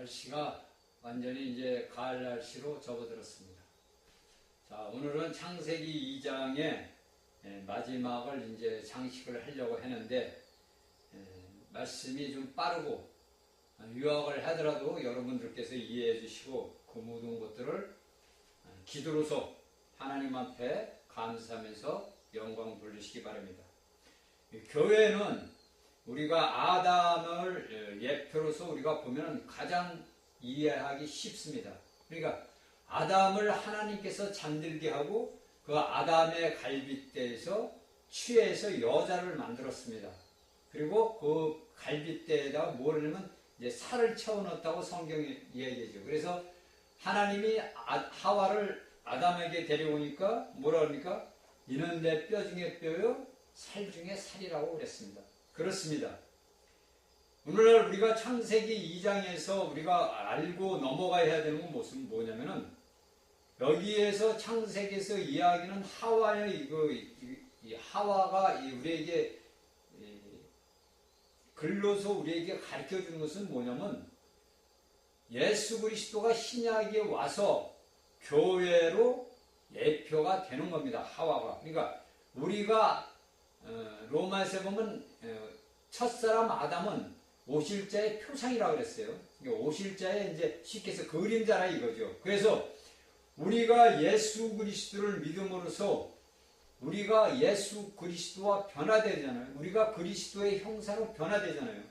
날씨가 완전히 이제 가을 날씨로 접어들었습니다. 자, 오늘은 창세기 2장의 마지막을 이제 장식을 하려고 했는데, 말씀이 좀 빠르고 요약을 하더라도 여러분들께서 이해해 주시고 그 모든 것들을 기도로서 하나님 앞에 감사하면서 영광 돌리시기 바랍니다. 교회는 우리가 아담을 예표로서 우리가 보면 가장 이해하기 쉽습니다. 그러니까 아담을 하나님께서 잠들게 하고 그 아담의 갈빗대에서 취해서 여자를 만들었습니다. 그리고 그 갈빗대에다가 뭘 하냐면 이제 살을 채워넣었다고 성경이 얘기하죠. 그래서 하나님이 하와를 아담에게 데려오니까 뭐라 그럽니까? 이는 내 뼈 중에 뼈요 살 중에 살이라고 그랬습니다. 그렇습니다. 오늘날 우리가 창세기 2장에서 우리가 알고 넘어가야 되는 건 뭐냐면은 여기에서 창세기에서 이야기는 하와의 이 하와가 우리에게 글로서 우리에게 가르쳐 주는 것은 뭐냐면 예수 그리스도가 신약에 와서 교회로 예표가 되는 겁니다. 하와가. 그러니까 우리가 로마에서 보면 첫사람 아담은 오실자의 표상이라고 그랬어요. 그러니까 오실자의 이제 쉽게 해서 그림자라 이거죠. 그래서 우리가 예수 그리스도를 믿음으로써 우리가 예수 그리스도와 변화되잖아요. 우리가 그리스도의 형상으로 변화되잖아요.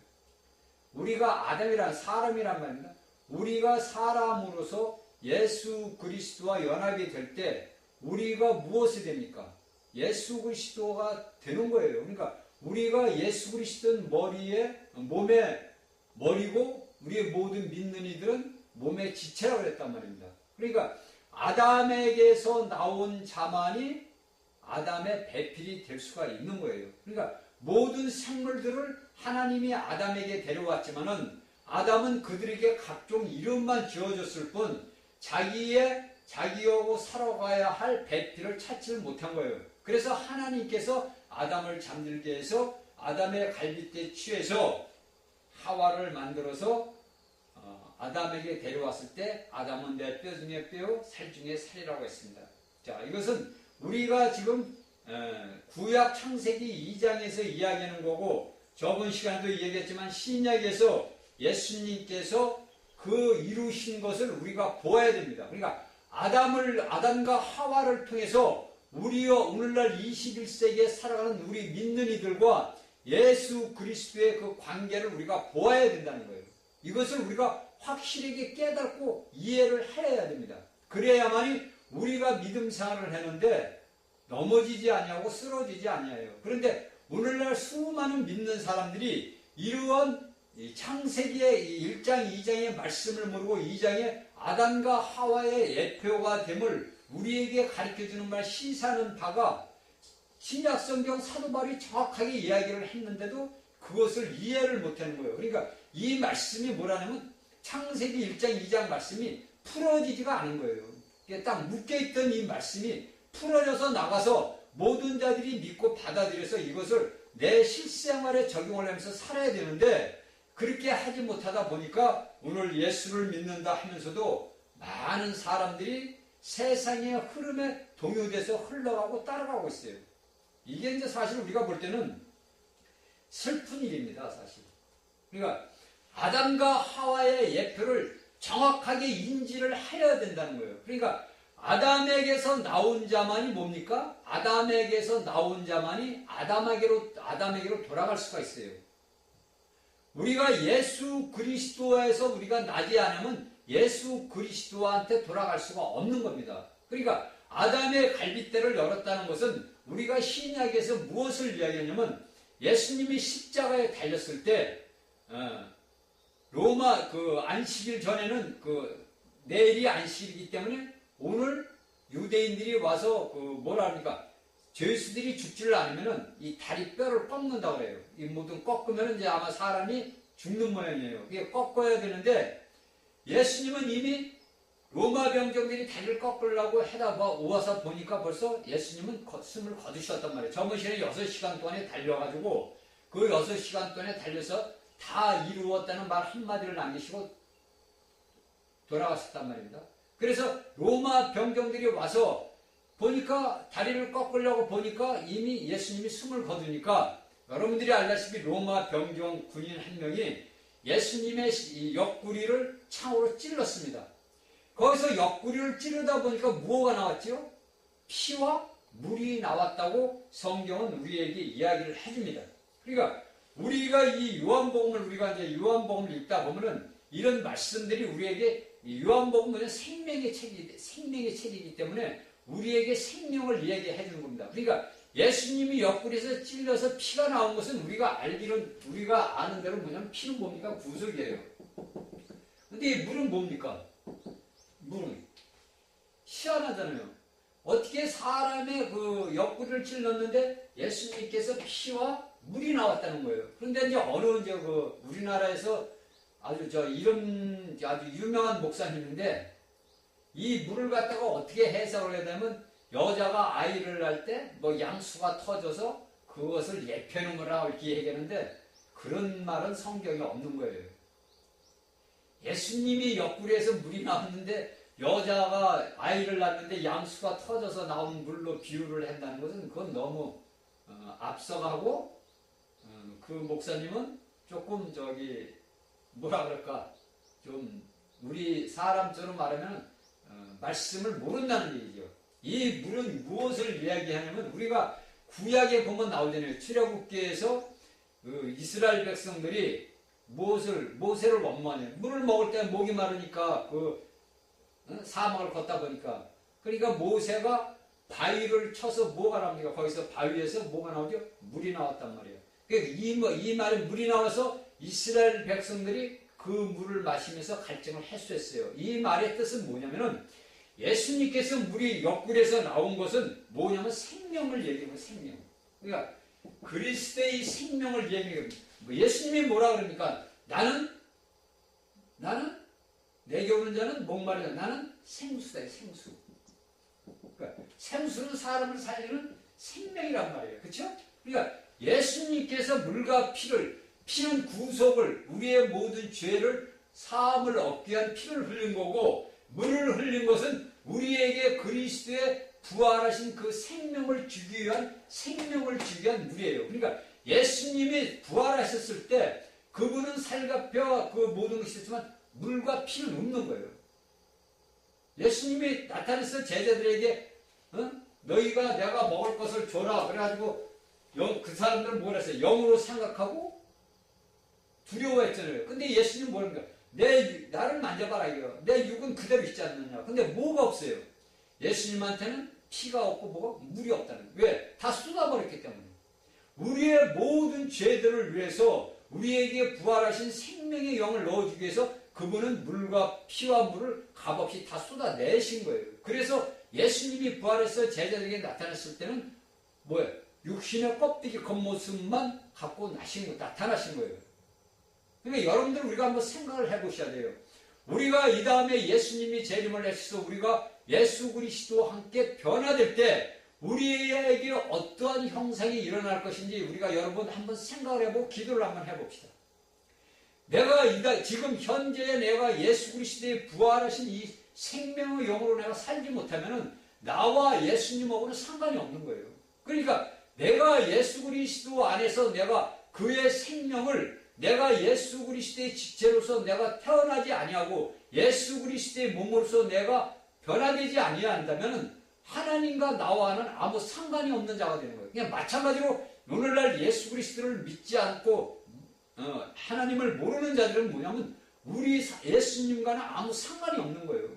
우리가 아담이란 사람이란 말입니다. 우리가 사람으로서 예수 그리스도와 연합이 될 때 우리가 무엇이 됩니까? 예수 그리스도가 되는 거예요. 그러니까 우리가 예수 그리스도는 몸의 머리고 우리의 모든 믿는 이들은 몸의 지체라고 그랬단 말입니다. 그러니까 아담에게서 나온 자만이 아담의 배필이 될 수가 있는 거예요. 그러니까 모든 생물들을 하나님이 아담에게 데려왔지만은 아담은 그들에게 각종 이름만 지어줬을 뿐 자기하고 살아가야 할 배필을 찾지를 못한 거예요. 그래서 하나님께서 아담을 잠들게 해서 아담의 갈빗대에 취해서 하와를 만들어서 아담에게 데려왔을 때 아담은 내 뼈 중에 뼈요 살 중에 살이라고 했습니다. 자, 이것은 우리가 지금 구약 창세기 2장에서 이야기하는 거고 저번 시간에도 얘기했지만 신약에서 예수님께서 그 이루신 것을 우리가 보아야 됩니다. 그러니까 아담과 하와를 통해서 우리와 오늘날 21세기에 살아가는 우리 믿는 이들과 예수 그리스도의 그 관계를 우리가 보아야 된다는 거예요. 이것을 우리가 확실하게 깨닫고 이해를 해야 됩니다. 그래야만이 우리가 믿음 생활을 하는데 넘어지지 아니하고 쓰러지지 아니하요. 그런데 오늘날 수많은 믿는 사람들이 이러한 창세기의 1장, 2장의 말씀을 모르고 2장의 아담과 하와의 예표가 됨을 우리에게 가르쳐주는 말 시사하는 바가 신약성경 사도 바울이 정확하게 이야기를 했는데도 그것을 이해를 못하는 거예요. 그러니까 이 말씀이 뭐라냐면 창세기 1장, 2장 말씀이 풀어지지가 않은 거예요. 딱 묶여있던 이 말씀이 풀어져서 나가서 모든 자들이 믿고 받아들여서 이것을 내 실생활에 적용을 하면서 살아야 되는데 그렇게 하지 못하다 보니까 오늘 예수를 믿는다 하면서도 많은 사람들이 세상의 흐름에 동요돼서 흘러가고 따라가고 있어요. 이게 이제 사실 우리가 볼 때는 슬픈 일입니다, 사실. 그러니까 아담과 하와의 예표를 정확하게 인지를 해야 된다는 거예요. 그러니까 아담에게서 나온 자만이 뭡니까? 아담에게서 나온 자만이 아담에게로 돌아갈 수가 있어요. 우리가 예수 그리스도에서 우리가 나지 않으면 예수 그리스도한테 돌아갈 수가 없는 겁니다. 그러니까 아담의 갈빗대를 열었다는 것은 우리가 신약에서 무엇을 이야기하냐면 예수님이 십자가에 달렸을 때 로마 안식일 전에는 내일이 안식일이기 때문에 오늘 유대인들이 와서 뭐라 합니까? 죄수들이 죽지를 않으면은 이 다리 뼈를 꺾는다고 그래요. 이 모든 꺾으면은 이제 아마 사람이 죽는 모양이에요. 그게 꺾어야 되는데 예수님은 이미 로마 병정들이 다리를 꺾으려고 와서 보니까 벌써 예수님은 숨을 거두셨단 말이에요. 저번 시간에 6시간 동안에 달려가지고 그 6시간 동안에 달려서 다 이루었다는 말 한마디를 남기시고 돌아갔었단 말입니다. 그래서 로마 병정들이 와서 보니까 다리를 꺾으려고 보니까 이미 예수님이 숨을 거두니까 여러분들이 알다시피 로마 병정 군인 한 명이 예수님의 이 옆구리를 창으로 찔렀습니다. 거기서 옆구리를 찌르다 보니까 무엇가 나왔죠? 피와 물이 나왔다고 성경은 우리에게 이야기를 해줍니다. 그러니까 우리가 이 이제 요한복음을 읽다 보면은 이런 말씀들이 우리에게 요한복음은 생명의 책이기 때문에 우리에게 생명을 이야기해 주는 겁니다. 그러니까 예수님이 옆구리에서 찔려서 피가 나온 것은 우리가 아는 대로 뭐냐면 피는 뭡니까? 구속이에요. 근데 이 물은 뭡니까? 물은 희한하잖아요. 어떻게 사람의 그 옆구리를 찔렀는데 예수님께서 피와 물이 나왔다는 거예요. 그런데 이제 우리나라에서 아주 유명한 목사님인데 이 물을 갖다가 어떻게 해석을 해야 되면 여자가 아이를 낳을 때 뭐 양수가 터져서 그것을 예표놈으로 이렇게 얘기하는데 그런 말은 성경에 없는 거예요. 예수님이 옆구리에서 물이 나왔는데 여자가 아이를 낳는데 양수가 터져서 나온 물로 비유를 한다는 것은 그건 너무 앞서가고 그 목사님은 조금 뭐라 그럴까 좀 우리 사람처럼 말하면 말씀을 모른다는 얘기죠. 이 물은 무엇을 이야기하냐면 우리가 구약에 보면 나오잖아요. 출애굽기에서 이스라엘 백성들이 모세를 원망해요. 물을 먹을 때 목이 마르니까 사막을 걷다 보니까 그러니까 모세가 바위를 쳐서 뭐가 나옵니까? 거기서 바위에서 뭐가 나오죠? 물이 나왔단 말이에요. 이 말에 물이 나와서 이스라엘 백성들이 그 물을 마시면서 갈증을 해소했어요. 이 말의 뜻은 뭐냐면은 예수님께서 물이 옆구리에서 나온 것은 뭐냐면 생명을 얘기하는 생명. 그러니까 그리스도의 생명을 얘기해요. 예수님이 뭐라 그러니까 나는 내게 오는 자는 목마르다. 나는 생수다. 생수. 그러니까 생수는 사람을 살리는 생명이란 말이에요. 그렇죠? 그러니까 예수님께서 물과 피는 구속을 우리의 모든 죄를 사함을 얻기 위한 피를 흘린 거고 물을 흘린 것은 우리에게 그리스도의 부활하신 그 생명을 주기 위한 물이에요. 그러니까 예수님이 부활하셨을 때 그분은 살갑혀 그 모든 것이 있지만 물과 피는 없는 거예요. 예수님이 나타나서 제자들에게 너희가 내가 먹을 것을 줘라 그래가지고 그 사람들은 뭐라 했어요? 영으로 생각하고 두려워했잖아요. 근데 예수님은 뭐랍니까? 나를 만져봐라 이거. 내 육은 그대로 있지 않느냐. 근데 뭐가 없어요? 예수님한테는 피가 없고 물이 없다는 거예요. 왜? 다 쏟아버렸기 때문에. 우리의 모든 죄들을 위해서 우리에게 부활하신 생명의 영을 넣어주기 위해서 그분은 물과 피와 물을 값없이 다 쏟아내신 거예요. 그래서 예수님이 부활해서 제자들에게 나타났을 때는 뭐예요? 육신의 껍데기 겉모습만 갖고 나타나신 거예요. 그러니까 여러분들 우리가 한번 생각을 해보셔야 돼요. 우리가 이 다음에 예수님이 재림을 하셔서 우리가 예수 그리스도와 함께 변화될 때 우리에게 어떠한 형상이 일어날 것인지 우리가 여러분 한번 생각을 해보고 기도를 한번 해봅시다. 지금 현재 내가 예수 그리스도의 부활하신 이 생명의 영으로 내가 살지 못하면은 나와 예수님하고는 상관이 없는 거예요. 그러니까 내가 예수 그리스도 안에서 내가 그의 생명을 내가 예수 그리스도의 지체로서 내가 태어나지 아니하고 예수 그리스도의 몸으로서 내가 변화되지 아니한다면 하나님과 나와는 아무 상관이 없는 자가 되는 거예요. 그냥 마찬가지로 오늘날 예수 그리스도를 믿지 않고 하나님을 모르는 자들은 뭐냐면 우리 예수님과는 아무 상관이 없는 거예요.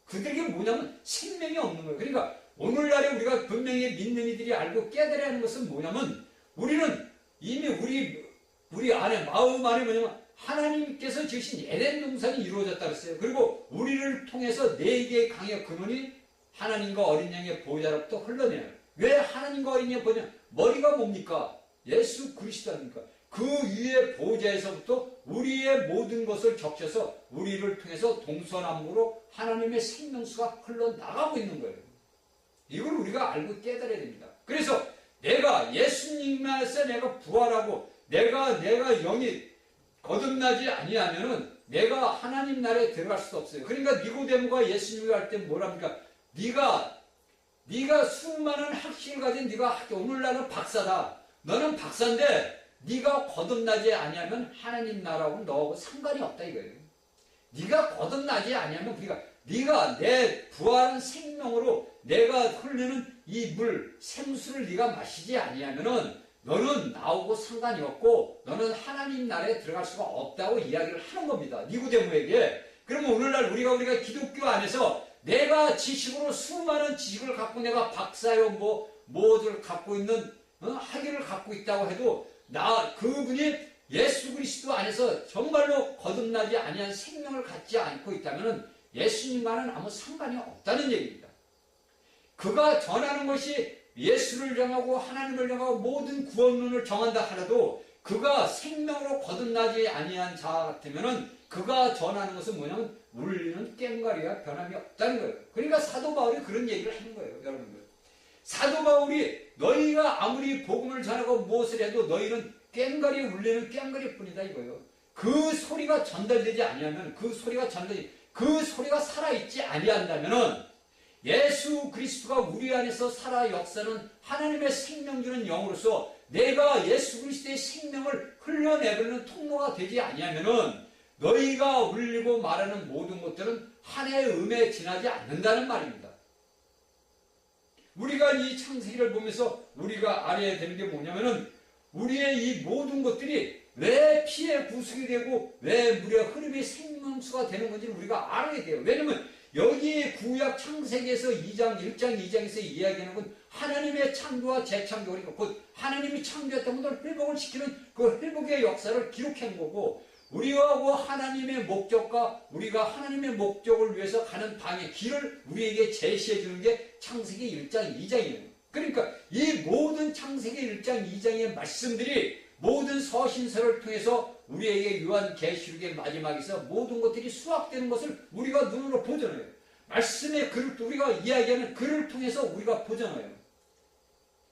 그들에게 뭐냐면 생명이 없는 거예요. 그러니까 오늘날에 우리가 분명히 믿는 이들이 알고 깨달아야 하는 것은 뭐냐면 우리는 이미 우리 안에 마음 안에 뭐냐면 하나님께서 지으신 에덴 동산이 이루어졌다 그랬어요. 그리고 우리를 통해서 네 개의 강의 근원이 하나님과 어린 양의 보좌로부터 흘러내요. 왜 하나님과 어린 양의 보좌? 머리가 뭡니까? 예수 그리스도 아닙니까? 그 위의 보좌에서부터 우리의 모든 것을 적셔서 우리를 통해서 동서남북으로 하나님의 생명수가 흘러나가고 있는 거예요. 이걸 우리가 알고 깨달아야 됩니다. 그래서 내가 예수님에서 내가 부활하고 내가 영이 거듭나지 아니하면은 내가 하나님 나라에 들어갈 수도 없어요. 그러니까 니고데모가 예수님이 할 때 뭐랍니까? 네가 수많은 학식을 가진 네가 오늘날은 박사다. 너는 박사인데 네가 거듭나지 아니하면 하나님 나라하고 너하고 상관이 없다 이거예요. 네가 거듭나지 아니하면 네가 내 부활한 생명으로 내가 흐르는 이 물 생수를 네가 마시지 아니하면은 너는 나하고 상관이 없고 너는 하나님 나라에 들어갈 수가 없다고 이야기를 하는 겁니다. 니고데모에게. 그러면 오늘날 우리가 기독교 안에서 내가 지식으로 수많은 지식을 갖고 내가 박사요 뭐를 갖고 있는 학위를 갖고 있다고 해도 그분이 예수 그리스도 안에서 정말로 거듭나지 아니한 생명을 갖지 않고 있다면 예수님과는 아무 상관이 없다는 얘기입니다. 그가 전하는 것이 예수를 향하고 하나님을 향하고 모든 구원론을 정한다 하더라도 그가 생명으로 거듭나지 아니한 자 같으면은 그가 전하는 것은 뭐냐면 울리는 꽹과리와 변함이 없다는 거예요. 그러니까 사도 바울이 그런 얘기를 하는 거예요, 여러분들. 사도 바울이 너희가 아무리 복음을 전하고 무엇을 해도 너희는 꽹과리 울리는 꽹과리 뿐이다 이거예요. 그 소리가 전달되지 아니하면 그 소리가 살아있지 아니한다면은 예수 그리스도가 우리 안에서 살아 역사는 하나님의 생명 주는 영으로서 내가 예수 그리스도의 생명을 흘려내버리는 통로가 되지 아니하면은 너희가 울리고 말하는 모든 것들은 하나의 음에 지나지 않는다는 말입니다. 우리가 이 창세기를 보면서 우리가 알아야 되는 게 뭐냐면은 우리의 이 모든 것들이 왜 피의 구속이 되고 왜 물의 흐름이 생명수가 되는 건지 우리가 알아야 돼요. 왜냐면 여기 구약 창세기에서 2장, 1장, 2장에서 이야기하는 건 하나님의 창조와 재창조, 그러니까 곧 하나님이 창조했던 것을 회복을 시키는 그 회복의 역사를 기록한 거고 우리하고 하나님의 목적과 우리가 하나님의 목적을 위해서 가는 방의 길을 우리에게 제시해 주는 게 창세기 1장, 2장이에요. 그러니까 이 모든 창세기 1장, 2장의 말씀들이 모든 서신서를 통해서 우리에게 요한계시록의 마지막에서 모든 것들이 수확되는 것을 우리가 눈으로 보잖아요. 말씀의 글을 우리가 이야기하는 글을 통해서 우리가 보잖아요.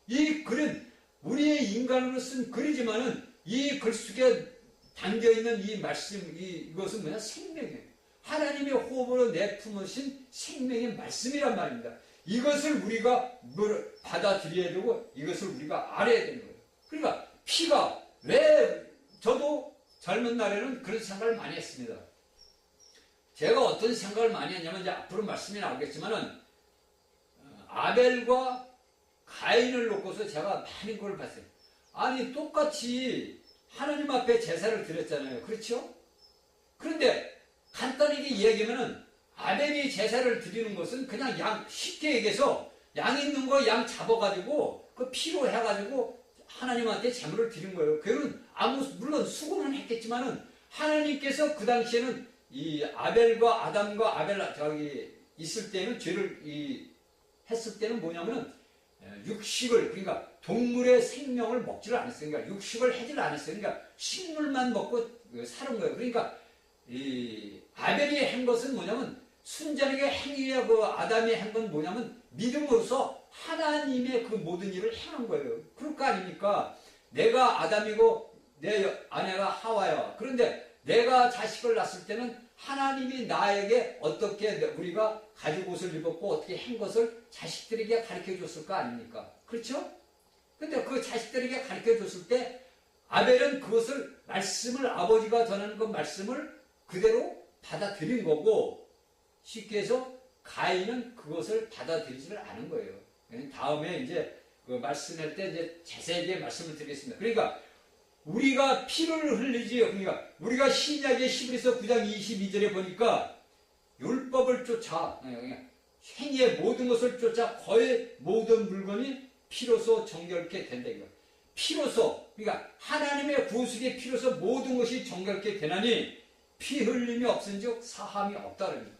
이 글은 우리의 인간으로 쓴 글이지만은 이 글 속에 담겨있는 이 말씀, 이것은 뭐냐? 생명이에요. 하나님의 호흡으로 내품으신 생명의 말씀이란 말입니다. 이것을 우리가 받아들여야 되고 이것을 우리가 알아야 되는 거예요. 그러니까 피가 왜 저도 젊은 날에는 그런 생각을 많이 했습니다. 제가 어떤 생각을 많이 했냐면 이제 앞으로 말씀이 나오겠지만은 아벨과 가인을 놓고서 제가 많은 걸 봤어요. 아니 똑같이 하나님 앞에 제사를 드렸잖아요. 그렇죠? 그런데 간단하게 이야기하면은 아벨이 제사를 드리는 것은 그냥 양, 쉽게 얘기해서 양 있는 거 양 잡아가지고 그 피로 해가지고 하나님한테 제물을 드린 거예요. 그는 물론 수고는 했겠지만은 하나님께서 그 당시에는 이 아벨과 아담과 있을 때는 죄를 했을 때는 뭐냐면은 육식을 그러니까 동물의 생명을 먹지를 않았어요. 그러니까 육식을 하지를 않았어요. 그러니까 식물만 먹고 사는 거예요. 그러니까 이 아벨이 한 것은 뭐냐면 순전하게 행위야 그 아담이 한 건 뭐냐면 믿음으로써 하나님의 그 모든 일을 행한 거예요. 그럴 거 아닙니까? 내가 아담이고 내 아내가 하와야. 그런데 내가 자식을 낳았을 때는 하나님이 나에게 어떻게 우리가 가죽 옷을 입었고 어떻게 한 것을 자식들에게 가르쳐 줬을 거 아닙니까? 그렇죠? 근데 그 자식들에게 가르쳐 줬을 때 아벨은 그것을 말씀을 아버지가 전하는 그 말씀을 그대로 받아들인 거고 쉽게 해서 가인은 그것을 받아들이지를 않은 거예요. 다음에 이제 그 말씀할 때 이제 자세하게 말씀을 드리겠습니다. 그러니까 우리가 피를 흘리지요. 그러니까 우리가 신약의 히브리서 9장 22절에 보니까 율법을 쫓아 행위의 모든 것을 쫓아 거의 모든 물건이 피로서 정결케 된다. 이거. 피로서 그러니까 하나님의 구속의 피로서 모든 것이 정결케 되나니 피 흘림이 없은즉 사함이 없다는 거예요.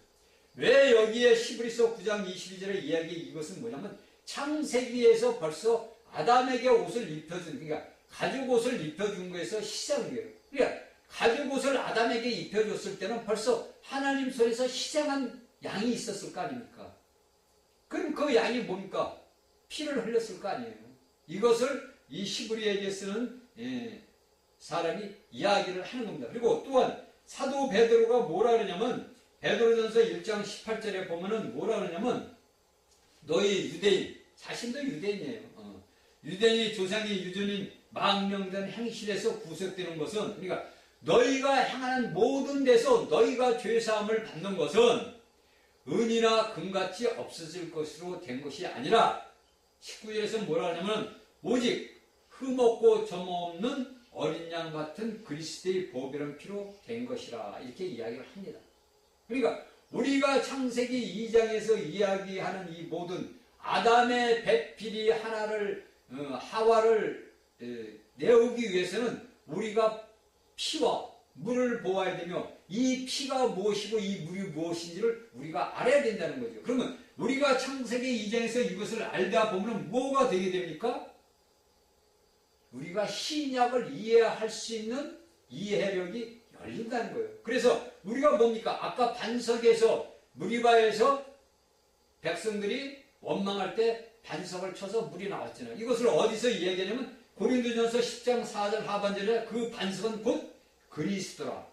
왜 여기에 히브리서 9장 22절의 이야기 이것은 뭐냐면 창세기에서 벌써 아담에게 옷을 입혀준 그러니까 가죽 옷을 입혀준 거에서 시작이에요. 그러니까 가죽 옷을 아담에게 입혀줬을 때는 벌써 하나님 손에서 희생한 양이 있었을 거 아닙니까? 그럼 그 양이 뭡니까? 피를 흘렸을 거 아니에요. 이것을 이 히브리에게 쓰는 사람이 이야기를 하는 겁니다. 그리고 또한 사도 베드로가 뭐라 그러냐면 베드로전서 1장 18절에 보면은 뭐라 그러냐면 너희 유대인, 자신도 유대인이에요. 유대인이 조상이 유전인 망명된 행실에서 구속되는 것은, 그러니까 너희가 행하는 모든 데서 너희가 죄사함을 받는 것은 은이나 금같이 없어질 것으로 된 것이 아니라 19절에서 뭐라 하냐면 오직 흠없고 점없는 어린 양 같은 그리스도의 보배로운 피로 된 것이라 이렇게 이야기를 합니다. 그러니까 우리가 창세기 2장에서 이야기하는 이 모든 아담의 배필이 하와를 내오기 위해서는 우리가 피와 물을 보아야 되며 이 피가 무엇이고 이 물이 무엇인지를 우리가 알아야 된다는 거죠. 그러면 우리가 창세기 2장에서 이것을 알다 보면 뭐가 되게 됩니까? 우리가 신약을 이해할 수 있는 이해력이 열린다는 거예요. 그래서 우리가 뭡니까? 아까 반석에서 무리바에서 백성들이 원망할 때 반석을 쳐서 물이 나왔잖아요. 이것을 어디서 이야기하냐면 고린도전서 10장 4절 하반절에 그 반석은 곧 그리스도라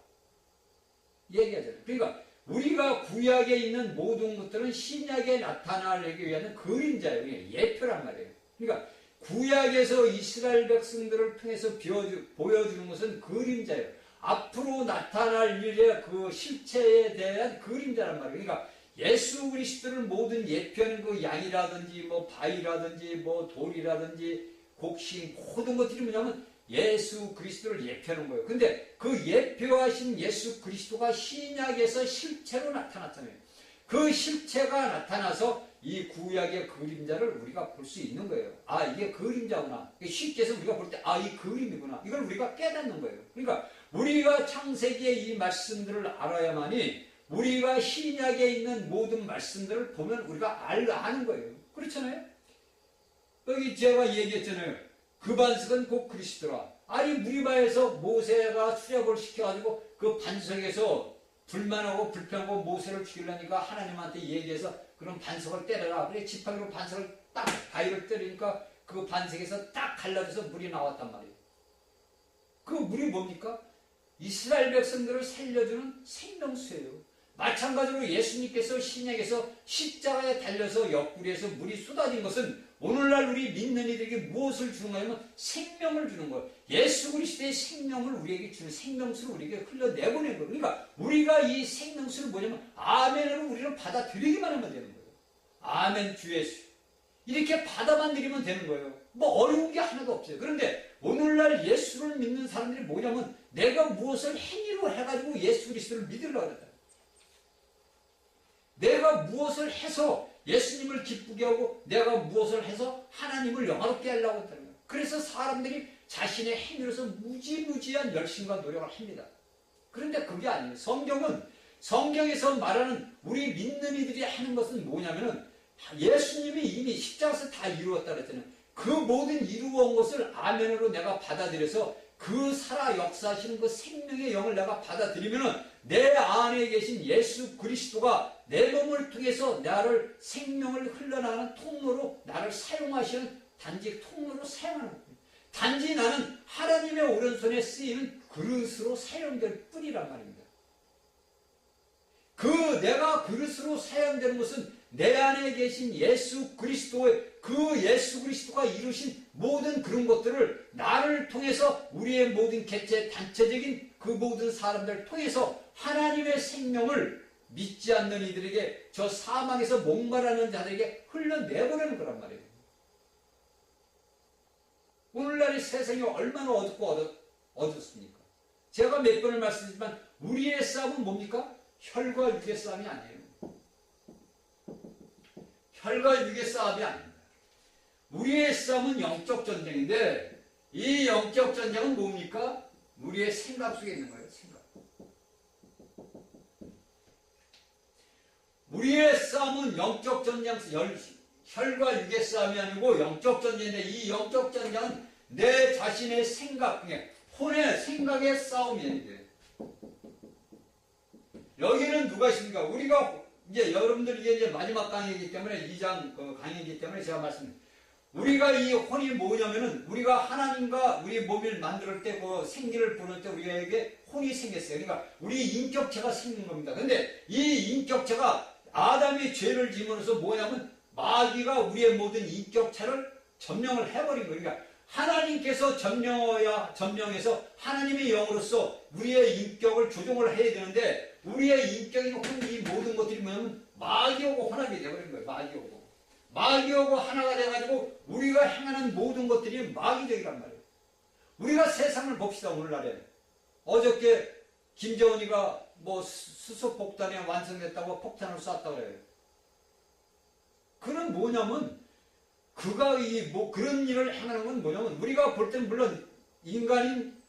얘기하잖아요. 그러니까 우리가 구약에 있는 모든 것들은 신약에 나타나기 위한 그림자예요. 예표란 말이에요. 그러니까 구약에서 이스라엘 백성들을 통해서 보여주는 것은 그림자예요. 앞으로 나타날 일의 그 실체에 대한 그림자란 말이에요. 그러니까 예수 그리스도를 모든 예표하는 그 양이라든지 뭐 바위라든지 뭐 돌이라든지 곡식 모든 것들이 뭐냐면 예수 그리스도를 예표하는 거예요. 근데 그 예표하신 예수 그리스도가 신약에서 실체로 나타났잖아요. 그 실체가 나타나서 이 구약의 그림자를 우리가 볼 수 있는 거예요. 아, 이게 그림자구나. 쉽게 해서 우리가 볼 때, 아, 이 그림이구나. 이걸 우리가 깨닫는 거예요. 그러니까 우리가 창세기의 이 말씀들을 알아야만이 우리가 신약에 있는 모든 말씀들을 보면 우리가 아는 거예요. 그렇잖아요? 여기 제가 얘기했잖아요. 그 반석은 곧 그리스도라. 아니, 무리바에서 모세가 수렵을 시켜가지고 그 반석에서 불만하고 불평하고 모세를 죽이려니까 하나님한테 얘기해서 그럼 반석을 때려라. 그래 지팡이로 반석을 딱 바위를 때리니까 그 반석에서 딱 갈라져서 물이 나왔단 말이에요. 그 물이 뭡니까? 이스라엘 백성들을 살려주는 생명수예요. 마찬가지로 예수님께서 신약에서 십자가에 달려서 옆구리에서 물이 쏟아진 것은 오늘날 우리 믿는 이들에게 무엇을 주는 거냐면 생명을 주는 거예요. 예수 그리스도의 생명을 우리에게 주는 생명수를 우리에게 흘러내보낸 거예요. 그러니까 우리가 이 생명수를 뭐냐면 아멘으로 우리는 받아들이기만 하면 되는 거예요. 아멘 주 예수. 이렇게 받아만 들이면 되는 거예요. 뭐 어려운 게 하나도 없어요. 그런데 오늘날 예수를 믿는 사람들이 뭐냐면 내가 무엇을 행위로 해가지고 예수 그리스도를 믿으려고 한다. 내가 무엇을 해서 예수님을 기쁘게 하고 내가 무엇을 해서 하나님을 영화롭게 하려고 한다는 거예요. 그래서 사람들이 자신의 행위로서 무지무지한 열심과 노력을 합니다. 그런데 그게 아니에요. 성경에서 말하는 우리 믿는 이들이 하는 것은 뭐냐면은 예수님이 이미 십자가에서 다 이루었다 그랬잖아요. 그 모든 이루어온 것을 아멘으로 내가 받아들여서 그 살아 역사하시는 그 생명의 영을 내가 받아들이면은 내 안에 계신 예수 그리스도가 내 몸을 통해서 나를 생명을 흘러나가는 통로로 나를 사용하시는 단지 통로로 사용하는 거예요. 단지 나는 하나님의 오른손에 쓰이는 그릇으로 사용될 뿐이란 말입니다. 내가 그릇으로 사용되는 것은 내 안에 계신 예수 그리스도의 그 예수 그리스도가 이루신 모든 그런 것들을 나를 통해서 우리의 모든 개체 단체적인 그 모든 사람들을 통해서 하나님의 생명을 믿지 않는 이들에게 저 사망에서 목마르는 자들에게 흘러내보내는 거란 말이에요. 오늘날의 세상이 얼마나 어둡고 어둡습니까? 제가 몇 번을 말씀드리지만 우리의 싸움은 뭡니까? 혈과 육의 싸움이 아니에요. 혈과 육의 싸움이 아닙니다. 우리의 싸움은 영적 전쟁인데 이 영적 전쟁은 뭡니까? 우리의 생각 속에 있는 거예요. 생각. 우리의 싸움은 영적 전쟁, 혈과 육의 싸움이 아니고 영적 전쟁인데 이 영적 전쟁은 내 자신의 생각, 혼의 생각의 싸움이에요. 여기는 누가 있습니까? 우리가 이제 여러분들 이게 이제 마지막 강의이기 때문에 2장 강의이기 때문에 제가 말씀드립니다. 우리가 이 혼이 뭐냐면은 우리가 하나님과 우리 몸을 만들 때 그 생기를 부를 때 우리에게 혼이 생겼어요. 그러니까 우리 인격체가 생긴 겁니다. 근데 이 인격체가 아담이 죄를 지으면서 뭐냐면 마귀가 우리의 모든 인격체를 점령을 해버린 거예요. 그러니까 하나님께서 점령해서 하나님의 영으로서 우리의 인격을 조종을 해야 되는데 우리의 인격인 혼, 이 모든 것들이 뭐냐면 마귀하고 혼합이 되어버린 거예요. 마귀하고 하나가 돼가지고 우리가 행하는 모든 것들이 마귀적이란 말이에요. 우리가 세상을 봅시다. 오늘날에 어저께 김정은이가 뭐 수소폭탄이 완성됐다고 폭탄을 쐈다고 그래요. 그는 뭐냐면 그가 그런 일을 행하는 건 뭐냐면 우리가 볼 때는 물론 인간인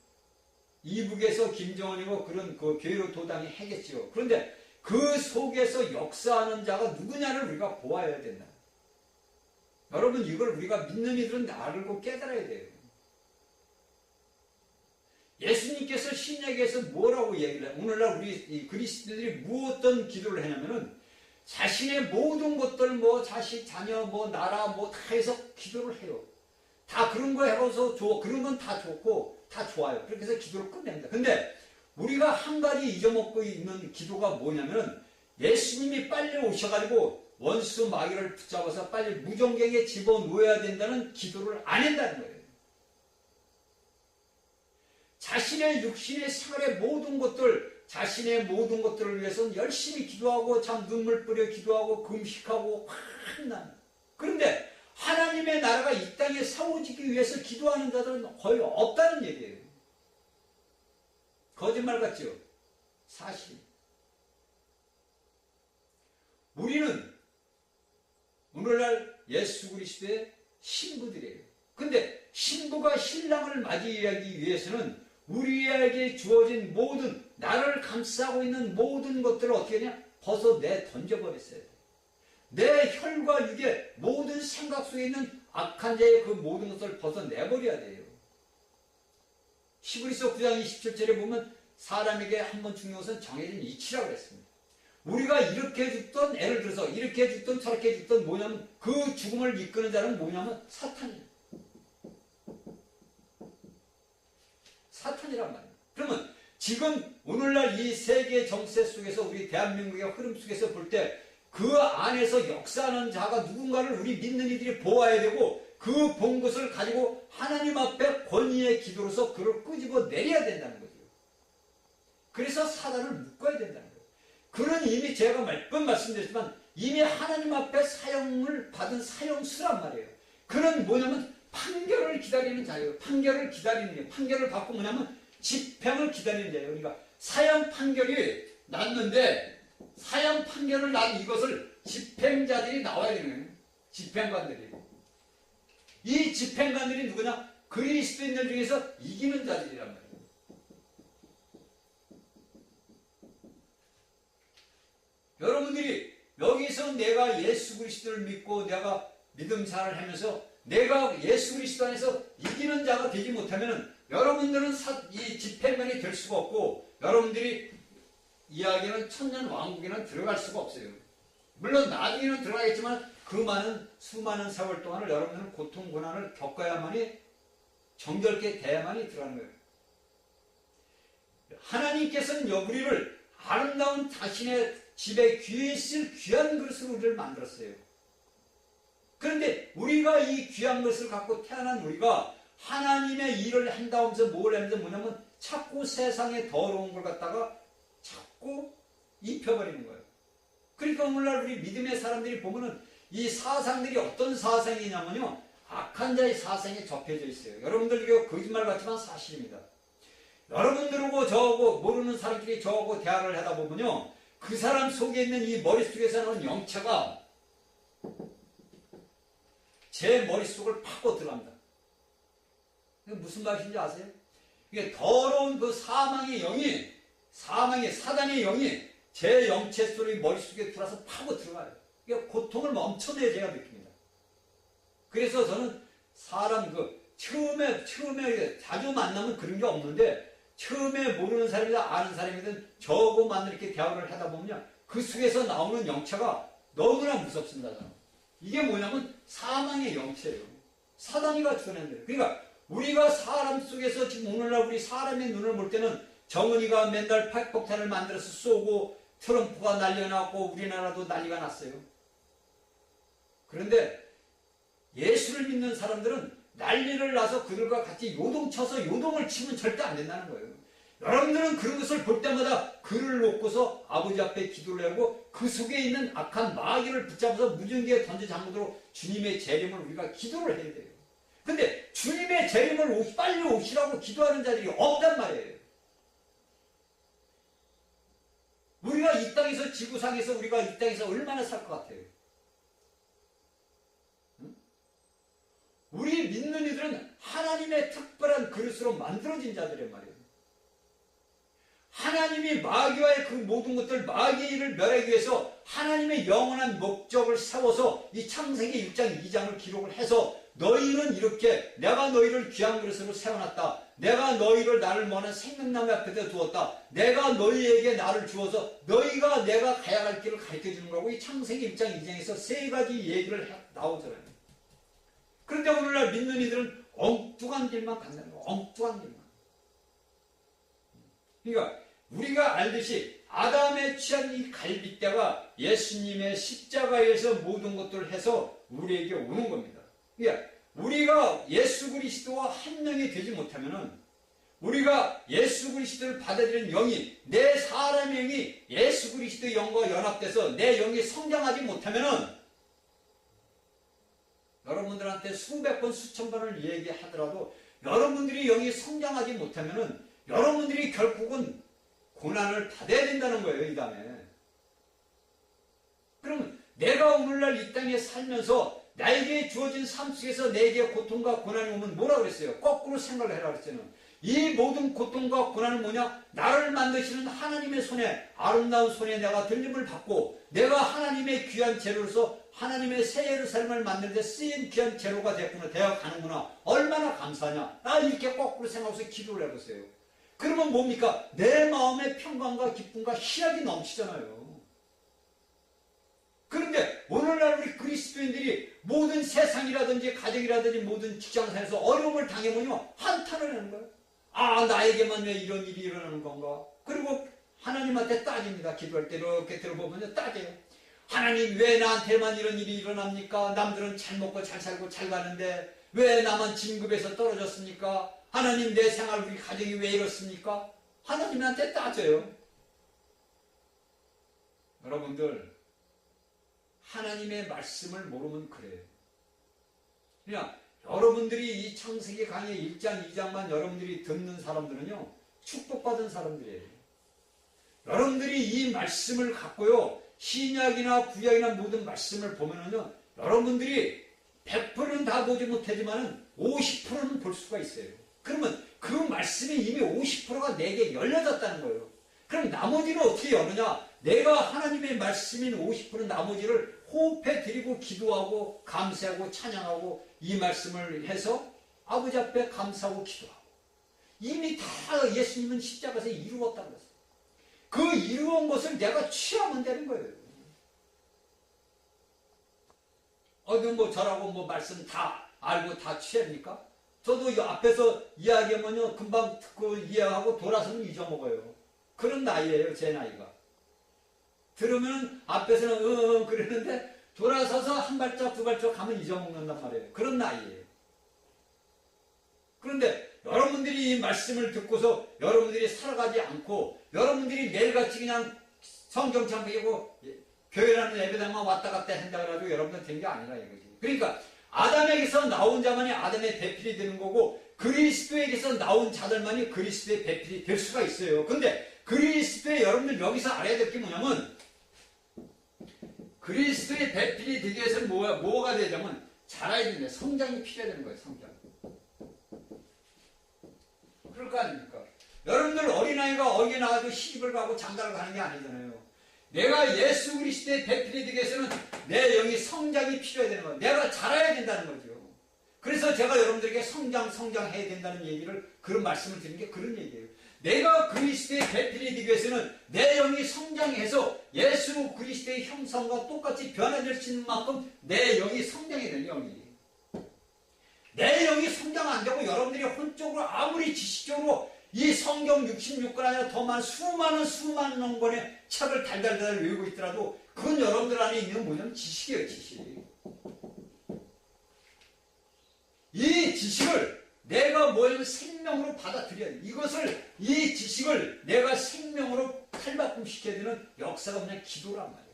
이북에서 김정은이고 그런 그 괴로 도당이 해겠지요. 그런데 그 속에서 역사하는 자가 누구냐를 우리가 보아야 된다. 여러분 이걸 우리가 믿는 이들은 알고 깨달아야 돼요. 예수님께서 신약에서 뭐라고 얘기를 해요? 오늘날 우리 그리스도인들이 어떤 기도를 하냐면은 자신의 모든 것들 뭐 자식, 자녀, 뭐 나라 뭐 다 해서 기도를 해요. 다 그런 거 해서 그런 건 다 좋고 다 좋아요. 그렇게 해서 기도를 끝냅니다. 근데 우리가 한 가지 잊어먹고 있는 기도가 뭐냐면 예수님이 빨리 오셔가지고 원수 마귀를 붙잡아서 빨리 무정경에 집어넣어야 된다는 기도를 안 한다는 거예요. 자신의 육신의 생활의 모든 것들, 자신의 모든 것들을 위해서는 열심히 기도하고 참 눈물 뿌려 기도하고 금식하고 환난. 그런데 하나님의 나라가 이 땅에 세워지기 위해서 기도하는 자들은 거의 없다는 얘기예요. 거짓말 같죠? 사실. 우리는 오늘날 예수 그리스도의 신부들이에요. 근데 신부가 신랑을 맞이하기 위해서는 우리에게 주어진 모든 나를 감싸고 있는 모든 것들을 어떻게 하냐? 던져버렸어야 돼. 내 혈과 육의 모든 생각 속에 있는 악한 자의 그 모든 것을 벗어내버려야 돼요. 히브리서 9장 27절에 보면 사람에게 한 번 죽는 것은 정해진 이치라고 그랬습니다. 우리가 이렇게 죽던 예를 들어서 이렇게 죽던 저렇게 죽던 뭐냐면 그 죽음을 이끄는 자는 뭐냐면 사탄이에요. 사탄이란 말이에요. 그러면 지금 오늘날 이 세계 정세 속에서 우리 대한민국의 흐름 속에서 볼 때 그 안에서 역사하는 자가 누군가를 우리 믿는 이들이 보아야 되고 그 본 것을 가지고 하나님 앞에 권위의 기도로서 그를 끄집어 내려야 된다는 거죠. 그래서 사단을 묶어야 된다는 거예요. 그는 이미 제가 몇 번 말씀드렸지만 이미 하나님 앞에 사형을 받은 사형수란 말이에요. 그는 뭐냐면 판결을 기다리는 자예요. 판결을 기다리는 게 판결을 받고 뭐냐면 집행을 기다리는 자예요. 그러니까 사형 판결이 났는데 사형 판결을 난 이것을 집행자들이 나와야 되는 거예요. 집행관들이. 이 집행관들이 누구냐? 그리스도인들 중에서 이기는 자들이란 말이에요. 여러분들이 여기서 내가 예수 그리스도를 믿고 내가 믿음 생활을 하면서 내가 예수 그리스도 안에서 이기는 자가 되지 못하면 여러분들은 이 집행관이 될 수가 없고 여러분들이 이야기는 천년 왕국에는 들어갈 수가 없어요. 물론 나중에는 들어가겠지만 그 수많은 세월 동안을 여러분들은 고통 고난을 겪어야만이 정결케 돼야만이 들어가는 거예요. 하나님께서는 우리를 아름다운 자신의 집에 귀에 있을 귀한 그릇으로 우리를 만들었어요. 그런데 우리가 이 귀한 것을 갖고 태어난 우리가 하나님의 일을 한다 하면서 뭘 하면서 뭐냐면 자꾸 세상에 더러운 걸 갖다가 자꾸 입혀버리는 거예요. 그러니까 오늘날 우리 믿음의 사람들이 보면은 이 사상들이 어떤 사상이냐면요. 악한 자의 사상에 접해져 있어요. 여러분들 이거 거짓말 같지만 사실입니다. 여러분들하고 저하고 모르는 사람끼리 저하고 대화를 하다 보면요. 그 사람 속에 있는 이 머릿속에서 나오는 영체가 제 머릿속을 파고 들어갑니다. 이게 무슨 말인지 아세요? 이게 더러운 그 사단의 영이 제 영체 속의 머릿속에 들어와서 파고 들어가요. 이게 고통을 엄청나게 제가 느낍니다. 그래서 저는 사람 처음에 자주 만나면 그런 게 없는데 처음에 모르는 사람이든 아는 사람이든 저하고만 이렇게 대화를 하다 보면 그 속에서 나오는 영체가 너무나 무섭습니다. 저는. 이게 뭐냐면 사망의 영체예요. 사단이가 주어낸 대로. 그러니까 우리가 사람 속에서 지금 오늘날 우리 사람의 눈을 볼 때는 정은이가 맨날 핵폭탄을 만들어서 쏘고 트럼프가 날려놨고 우리나라도 난리가 났어요. 그런데 예수를 믿는 사람들은 난리를 나서 그들과 같이 요동쳐서 요동을 치면 절대 안 된다는 거예요. 여러분들은 그런 것을 볼 때마다 글을 놓고서 아버지 앞에 기도를 하고 그 속에 있는 악한 마귀를 붙잡아서 무전기에 던져 잠그도록 주님의 재림을 우리가 기도를 해야 돼요. 근데 주님의 재림을 빨리 오시라고 기도하는 자들이 없단 말이에요. 우리가 이 땅에서 지구상에서 우리가 이 땅에서 얼마나 살 것 같아요? 응? 우리 믿는 이들은 하나님의 특별한 그릇으로 만들어진 자들이란 말이에요. 하나님이 마귀와의 그 모든 것들, 마귀의 일을 멸하기 위해서 하나님의 영원한 목적을 세워서 이 창세기 1장 2장을 기록을 해서 너희는 이렇게 내가 너희를 귀한 그릇으로 세워놨다. 내가 너희를 나를 원한 생명나무 앞에 두었다. 내가 너희에게 나를 주어서 너희가 내가 가야 할 길을 가르쳐주는 거고 이 창세기 1장 2장에서 세 가지 얘기를 나오잖아요. 그런데 오늘날 믿는 이들은 엉뚱한 길만 간다는 거예요. 엉뚱한 길만. 그러니까 우리가 알듯이 아담의 취한 이 갈빗대가 예수님의 십자가에서 모든 것들을 해서 우리에게 오는 겁니다. 그러니까 우리가 예수 그리스도와 한 명이 되지 못하면은 우리가 예수 그리스도를 받아들이는 영이 내 사람의 영이 예수 그리스도의 영과 연합돼서 내 영이 성장하지 못하면은 여러분들한테 수백 번 수천 번을 얘기하더라도 여러분들이 영이 성장하지 못하면은 여러분들이 결국은 고난을 받아야 된다는 거예요, 이 다음에. 그럼 내가 오늘날 이 땅에 살면서 나에게 주어진 삶 속에서 내게 고통과 고난이 오면 뭐라 그랬어요? 거꾸로 생각을 해라 그랬잖아요. 이 모든 고통과 고난은 뭐냐? 나를 만드시는 하나님의 손에, 아름다운 손에 내가 들림을 받고 내가 하나님의 귀한 재료로서 하나님의 새 예루살렘을 만드는 데 쓰인 귀한 재료가 됐구나, 되어 가는구나. 얼마나 감사하냐. 나 이렇게 거꾸로 생각해서 기도를 해보세요. 그러면 뭡니까? 내 마음의 평강과 기쁨과 희락이 넘치잖아요. 그런데 오늘날 우리 그리스도인들이 모든 세상이라든지 가정이라든지 모든 직장생활에서 어려움을 당해보면 한탄을 하는 거예요. 아, 나에게만 왜 이런 일이 일어나는 건가? 그리고 하나님한테 따집니다. 기도할 때 이렇게 들어보면 따져요. 하나님 왜 나한테만 이런 일이 일어납니까? 남들은 잘 먹고 잘 살고 잘 가는데 왜 나만 진급에서 떨어졌습니까? 하나님 내 생활 우리 가정이 왜 이렇습니까? 하나님한테 따져요. 여러분들 하나님의 말씀을 모르면 그래요. 그냥 여러분들이 이 창세기 강의 1장 2장만 여러분들이 듣는 사람들은요 축복받은 사람들이에요. 여러분들이 이 말씀을 갖고요 신약이나 구약이나 모든 말씀을 보면은요 여러분들이 100%는 다 보지 못하지만은 50%는 볼 수가 있어요. 그러면 그 말씀이 이미 50%가 내게 열려졌다는 거예요. 그럼 나머지는 어떻게 여느냐? 내가 하나님의 말씀인 50% 나머지를 호흡해 드리고 기도하고 감사하고 찬양하고 이 말씀을 해서 아버지 앞에 감사하고 기도하고 이미 다 예수님은 십자가에서 이루었다는 것을 그 이루은 것을 내가 취하면 되는 거예요. 어디 뭐 저라고 뭐 말씀 다 알고 다 취합니까? 저도 이 앞에서 이야기하면요 금방 듣고 이해하고 돌아서는 잊어먹어요. 그런 나이예요. 제 나이가. 들으면 앞에서는 그러는데 돌아서서 한 발짝 두 발짝 가면 잊어먹는단 말이에요. 그런 나이예요. 그런데 여러분들이 이 말씀을 듣고서 여러분들이 살아가지 않고 여러분들이 매일같이 그냥 성경 창피고 교회라는 예배당만 왔다 갔다 한다 그래가지고 여러분들 된 게 아니라 이거지. 그러니까 아담에게서 나온 자만이 아담의 배필이 되는 거고 그리스도에게서 나온 자들만이 그리스도의 배필이 될 수가 있어요. 근데 그리스도의 여러분들 여기서 알아야 될 게 뭐냐면 그리스도의 배필이 되기 위해서는 뭐가 되냐면 자라야 되는데 성장이 필요해야 되는 거예요. 성장. 그럴 거 아닙니까? 여러분들 어린아이가 어디에 나가서 시집을 가고 장가를 가는 게 아니잖아요. 내가 예수 그리스도의 배필이 되기 위해서는 내 영이 성장이 필요해야 되는 거예요. 내가 자라야 된다는 거죠. 그래서 제가 여러분들에게 성장해야 된다는 얘기를 그런 말씀을 드린 게 그런 얘기예요. 내가 그리스도의 배필이 되기 위해서는 내 영이 성장해서 예수 그리스도의 형상과 똑같이 변화될 수 있는 만큼 내 영이 성장해야 되는 영이. 내 영이 성장 안 되고 여러분들이 혼적으로 아무리 지식적으로 이 성경 66권 아니라 더 많은 수많은 권의 책을 달달달 외우고 있더라도 그건 여러분들 안에 있는 뭐냐면 지식이에요, 지식. 이 지식을 내가 뭐냐면 생명으로 받아들여야 돼. 이 지식을 내가 생명으로 탈바꿈시켜야 되는 역사가 그냥 기도란 말이에요.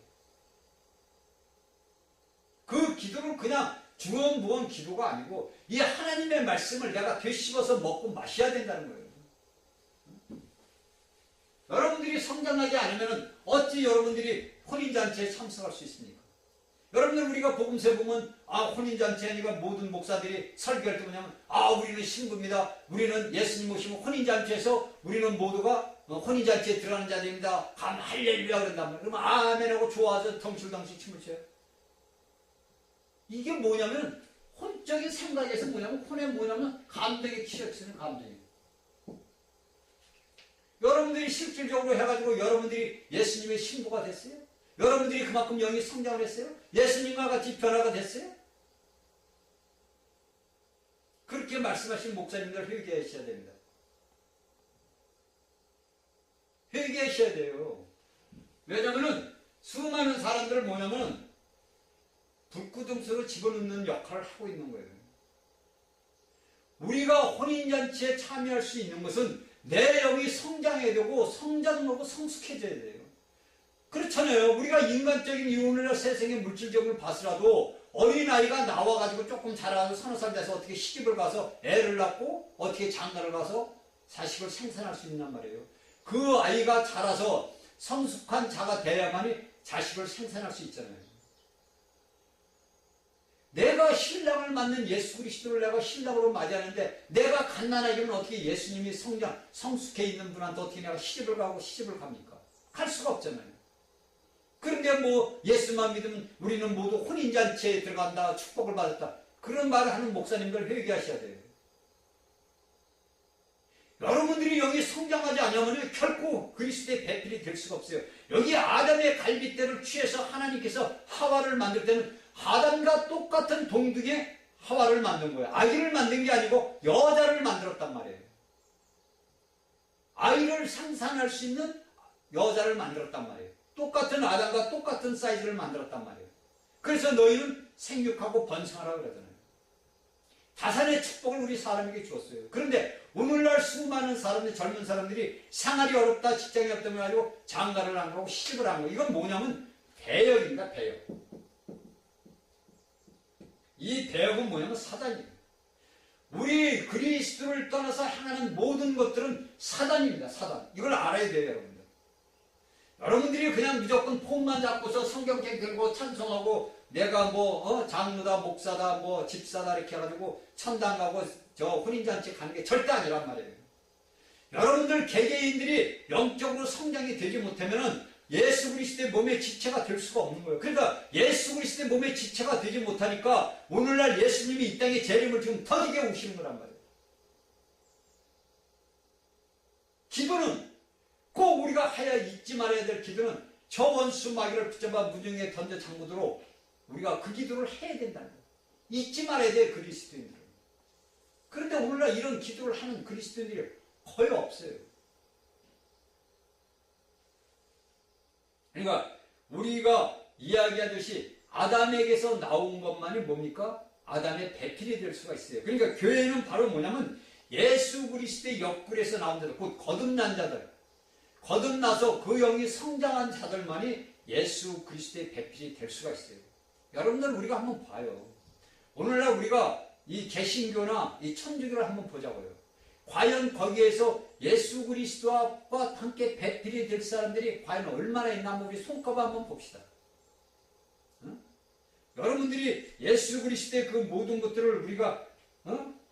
그 기도는 그냥 주원무원 기도가 아니고 이 하나님의 말씀을 내가 되씹어서 먹고 마셔야 된다는 거예요. 여러분들이 성장하지 않으면 어찌 여러분들이 혼인잔치에 참석할 수 있습니까? 여러분들 우리가 복음서에 보면 혼인잔치하니까 모든 목사들이 설교할 때 뭐냐면 우리는 신부입니다. 우리는 예수님 모시고 혼인잔치에서 우리는 모두가 혼인잔치에 들어가는 자들입니다. 감 할렐루야 그런단 말이에요. 그러면 아멘하고 좋아서 덩실덩실 춤을 춰요. 이게 뭐냐면 혼적인 생각에서 뭐냐면 혼에 뭐냐면 감정의 치역스는 감정이에요. 여러분들이 실질적으로 해가지고 여러분들이 예수님의 신부가 됐어요? 여러분들이 그만큼 영이 성장을 했어요? 예수님과 같이 변화가 됐어요? 그렇게 말씀하신 목사님들 회개하셔야 됩니다. 회개하셔야 돼요. 왜냐면은 수많은 사람들을 뭐냐면 불구덩이로 집어넣는 역할을 하고 있는 거예요. 우리가 혼인잔치에 참여할 수 있는 것은 내 영이 성장해야 되고 성장하고 성숙해져야 돼요. 그렇잖아요. 우리가 인간적인 이혼이나 세상의 물질적으로 봐서라도 어린아이가 나와가지고 조금 자라서 서너 살 돼서 어떻게 시집을 가서 애를 낳고 어떻게 장가를 가서 자식을 생산할 수 있단 말이에요. 그 아이가 자라서 성숙한 자가 돼야만이 자식을 생산할 수 있잖아요. 내가 신랑을 맞는 예수 그리스도를 내가 신랑으로 맞이하는데 내가 갓난아기면 어떻게 예수님이 성숙해 있는 분한테 어떻게 내가 시집을 가고 시집을 갑니까? 갈 수가 없잖아요. 그런데 뭐 예수만 믿으면 우리는 모두 혼인잔치에 들어간다, 축복을 받았다. 그런 말을 하는 목사님들 회개하셔야 돼요. 여러분들이 여기 성장하지 않으면 결코 그리스도의 배필이 될 수가 없어요. 여기 아담의 갈빗대를 취해서 하나님께서 하와를 만들 때는 아담과 똑같은 동등의 하와를 만든 거예요. 아기를 만든 게 아니고 여자를 만들었단 말이에요. 아이를 생산할 수 있는 여자를 만들었단 말이에요. 똑같은 아담과 똑같은 사이즈를 만들었단 말이에요. 그래서 너희는 생육하고 번성하라고 그러잖아요. 다산의 축복을 우리 사람에게 주었어요. 그런데 오늘날 수많은 사람들, 젊은 사람들이 생활이 어렵다, 직장이 없다고 해가지고 장가를 안 가고 시집을 안 가고 이건 뭐냐면 배역입니다. 배역. 이 배역은 뭐냐면 사단이에요. 우리 그리스도를 떠나서 행하는 모든 것들은 사단입니다. 사단. 이걸 알아야 돼요, 여러분들. 여러분들이 그냥 무조건 폰만 잡고서 성경책 들고 찬송하고 내가 장로다, 목사다, 집사다 이렇게 해가지고 천당 가고 저 혼인잔치 가는 게 절대 아니란 말이에요. 여러분들 개개인들이 영적으로 성장이 되지 못하면은 예수 그리스도의 몸의 지체가 될 수가 없는 거예요. 그러니까 예수 그리스도의 몸의 지체가 되지 못하니까 오늘날 예수님이 이 땅에 재림을 지금 터지게 오시는 거란 말이에요. 기도는 꼭 우리가 하여 잊지 말아야 될 기도는 저 원수 마귀를 붙잡아 무중에 던져 장구도록 우리가 그 기도를 해야 된다는 거예요. 잊지 말아야 돼요, 그리스도인들은. 그런데 오늘날 이런 기도를 하는 그리스도인들이 거의 없어요. 그러니까 우리가 이야기하듯이 아담에게서 나온 것만이 뭡니까? 아담의 배필이 될 수가 있어요. 그러니까 교회는 바로 뭐냐면 예수 그리스도의 옆구리에서 나온 자들, 곧 거듭난 자들, 거듭나서 그 영이 성장한 자들만이 예수 그리스도의 배필이 될 수가 있어요. 여러분들 우리가 한번 봐요. 오늘날 우리가 이 개신교나 이 천주교를 한번 보자고요. 과연 거기에서 예수 그리스도와 함께 배필이 될 사람들이 과연 얼마나 있나 한번 우리 손꼽아 한번 봅시다. 응? 여러분들이 예수 그리스도의 그 모든 것들을 우리가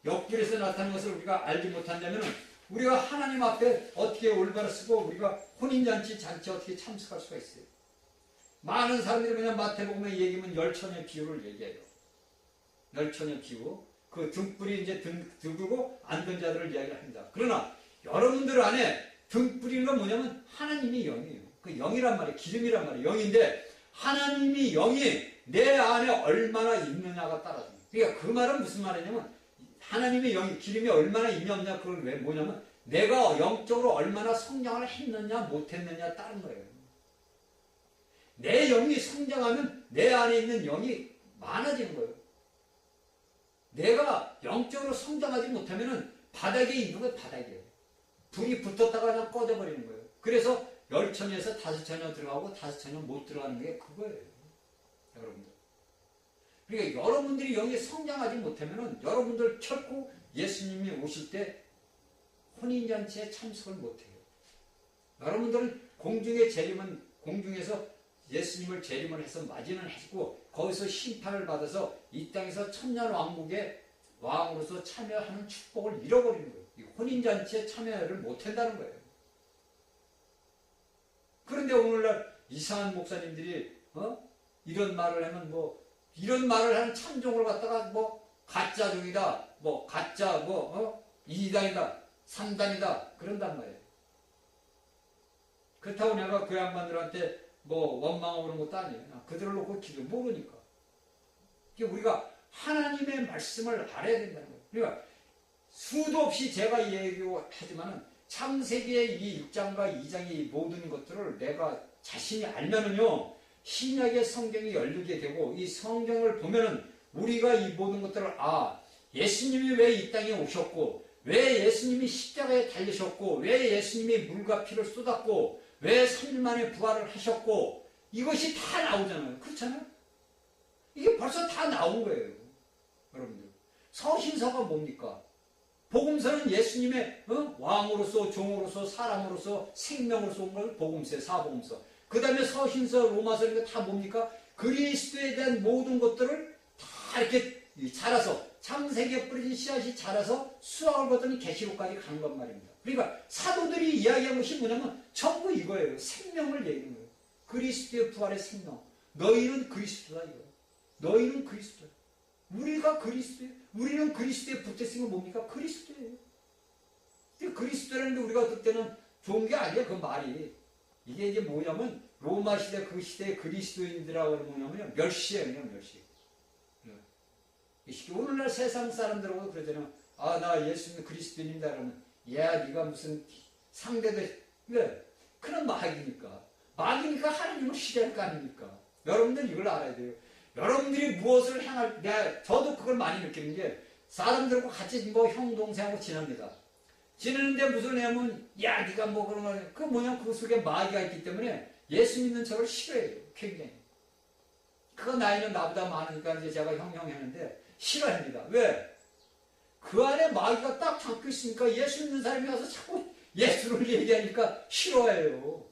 옆길에서 나타나는 것을 우리가 알지 못한다면 우리가 하나님 앞에 어떻게 올바로 쓰고 우리가 혼인잔치 잔치에 어떻게 참석할 수가 있어요. 많은 사람들이 그냥 마태복음에 얘기하면 열처녀 비유를 얘기해요. 열처녀 비유. 그 등불이 이제 들고 앉은 자들을 이야기합니다. 그러나 여러분들 안에 등불인 건 뭐냐면 하나님이 영이에요. 그 영이란 말이에요. 기름이란 말이에요. 영인데 하나님이 영이 내 안에 얼마나 있느냐가 따라서. 그러니까 그 말은 무슨 말이냐면 하나님의 영이 기름이 얼마나 있냐 없냐 그걸 왜 뭐냐면 내가 영적으로 얼마나 성장을 했느냐 못했느냐 따른 거예요. 내 영이 성장하면 내 안에 있는 영이 많아지는 거예요. 내가 영적으로 성장하지 못하면 바닥에 있는 건 바닥이에요. 불이 붙었다가 그냥 꺼져버리는 거예요. 그래서 10천에서 5천여 들어가고 5천여 못 들어가는 게 그거예요. 여러분들. 그러니까 여러분들이 영이 성장하지 못하면 여러분들 결코 예수님이 오실 때 혼인잔치에 참석을 못해요. 여러분들은 공중에 재림은 공중에서 예수님을 재림을 해서 맞이는 해주고 거기서 심판을 받아서 이 땅에서 천년왕국의 왕으로서 참여하는 축복을 잃어버리는 거예요. 이 혼인잔치에 참여를 못한다는 거예요. 그런데 오늘날 이상한 목사님들이 이런 말을 하면 이런 말을 하는 참종을 갖다가 가짜종이다, 가짜 이단이다, 삼단이다 그런단 말이에요. 그렇다고 내가 그 양반들한테 원망하고 그런 것도 아니에요. 그들을 놓고 기도 모르니까. 우리가 하나님의 말씀을 알아야 된다는 거예요. 그러니까 수도 없이 제가 얘기하지만은 창세기의 이 1장과 2장의 모든 것들을 내가 자신이 알면은요, 신약의 성경이 열리게 되고 이 성경을 보면은 우리가 이 모든 것들을 예수님이 왜 이 땅에 오셨고 왜 예수님이 십자가에 달리셨고 왜 예수님이 물과 피를 쏟았고 왜 3일 만에 부활을 하셨고 이것이 다 나오잖아요. 그렇잖아요? 이게 벌써 다 나온 거예요. 여러분들. 서신서가 뭡니까? 복음서는 예수님의 왕으로서 종으로서 사람으로서 생명으로서 온 걸 복음서에 사복음서. 그 다음에 서신서 로마서 이런 거 다 뭡니까? 그리스도에 대한 모든 것들을 다 이렇게 자라서 창세기에 뿌려진 씨앗이 자라서 수확을 거두는 계시록까지 가는 것 말입니다. 그러니까 사도들이 이야기한 것이 뭐냐면 전부 이거예요. 생명을 얘기하는 거예요. 그리스도의 부활의 생명. 너희는 그리스도다 이거예요. 너희는 그리스도다. 우리가 그리스도예요. 우리는 그리스도에 붙어있으면 뭡니까? 그리스도예요. 그리스도라는 게 우리가 그때는 좋은 게 아니에요. 그 말이. 이게 이제 뭐냐면 로마 시대 그 시대의 그리스도인들하고 뭐냐면 멸시예요. 그냥 멸시. 오늘날 세상 사람들하고 그러잖아요. 나 예수님 그리스도인이다 그러면 네가 무슨 상대들 왜? 그런 마귀니까. 마귀니까 하나님을 싫어할 거 아닙니까? 여러분들 이걸 알아야 돼요. 여러분들이 무엇을 행할 저도 그걸 많이 느끼는 게 사람들과 같이 형 동생하고 지납니다. 지내는데 무슨 애면 네가 그런 거 그 속에 마귀가 있기 때문에 예수 믿는 저를 싫어해요. 굉장히. 그거 나이는 나보다 많으니까 이제 제가 형 했는데 싫어합니다. 왜? 그 안에 마귀가 딱 잡고 있으니까 예수 믿는 사람이 와서 자꾸 예수를 얘기하니까 싫어해요.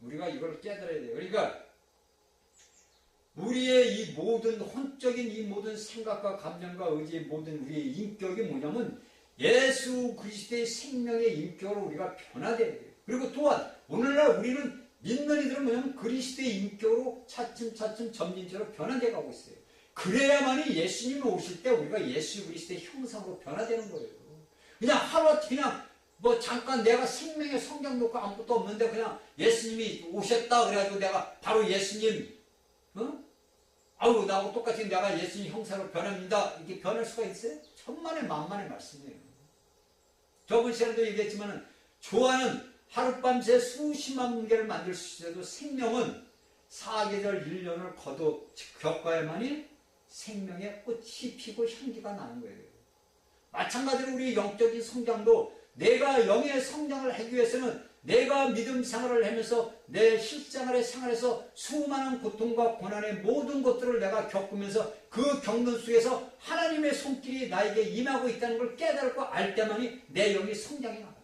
우리가 이걸 깨달아야 돼요. 그러니까 우리의 이 모든 혼적인 이 모든 생각과 감정과 의지의 모든 우리의 인격이 뭐냐면 예수 그리스도의 생명의 인격으로 우리가 변화돼야 돼요. 그리고 또한 오늘날 우리는 믿는 이들은 뭐냐면 그리스도의 인격으로 차츰차츰 점진적으로 변화돼 가고 있어요. 그래야만이 예수님이 오실 때 우리가 예수 그리스도의 형상으로 변화되는 거예요. 그냥 하루 그냥 잠깐 내가 생명의 성경 놓고 아무것도 없는데 그냥 예수님이 오셨다 그래가지고 내가 바로 예수님 나하고 똑같이 내가 예수님 형사로 변합니다. 이렇게 변할 수가 있어요? 천만의 만만의 말씀이에요. 저번 시간에도 얘기했지만 조화는 하룻밤새 수십만 문개를 만들 수 있어도 생명은 사계절 1년을 겪어야만이 생명의 꽃이 피고 향기가 나는 거예요. 마찬가지로 우리 영적인 성장도 내가 영의 성장을 하기 위해서는 내가 믿음 생활을 하면서 내 실생활의 생활에서 수많은 고통과 고난의 모든 것들을 내가 겪으면서 그 겪는 속에서 하나님의 손길이 나에게 임하고 있다는 걸 깨달고 알 때만이 내 영이 성장해 나가요.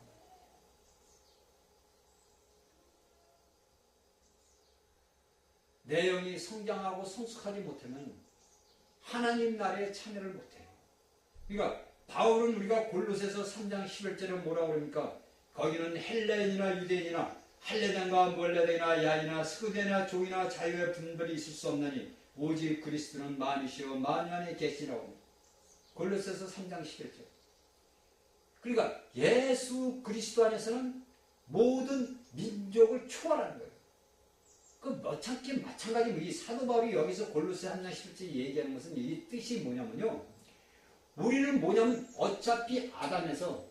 내 영이 성장하고 성숙하지 못하면 하나님 나라에 참여를 못해요. 그러니까 바울은 우리가 골로새서 3장 11절에 뭐라고 그러니까 거기는 헬레인이나 유대인이나 할례단과 몰레단이나 야이나 스그데나 종이나 자유의 분별이 있을 수 없나니 오직 그리스도는 만이시여 만유 안에 계시라고 합니다. 골로새서 3장 11절. 그러니까 예수 그리스도 안에서는 모든 민족을 초월하는 거예요. 그 마찬가지 이 사도 바울이 여기서 골로새 3장 11절 얘기하는 것은 이 뜻이 뭐냐면요. 우리는 뭐냐면 어차피 아담에서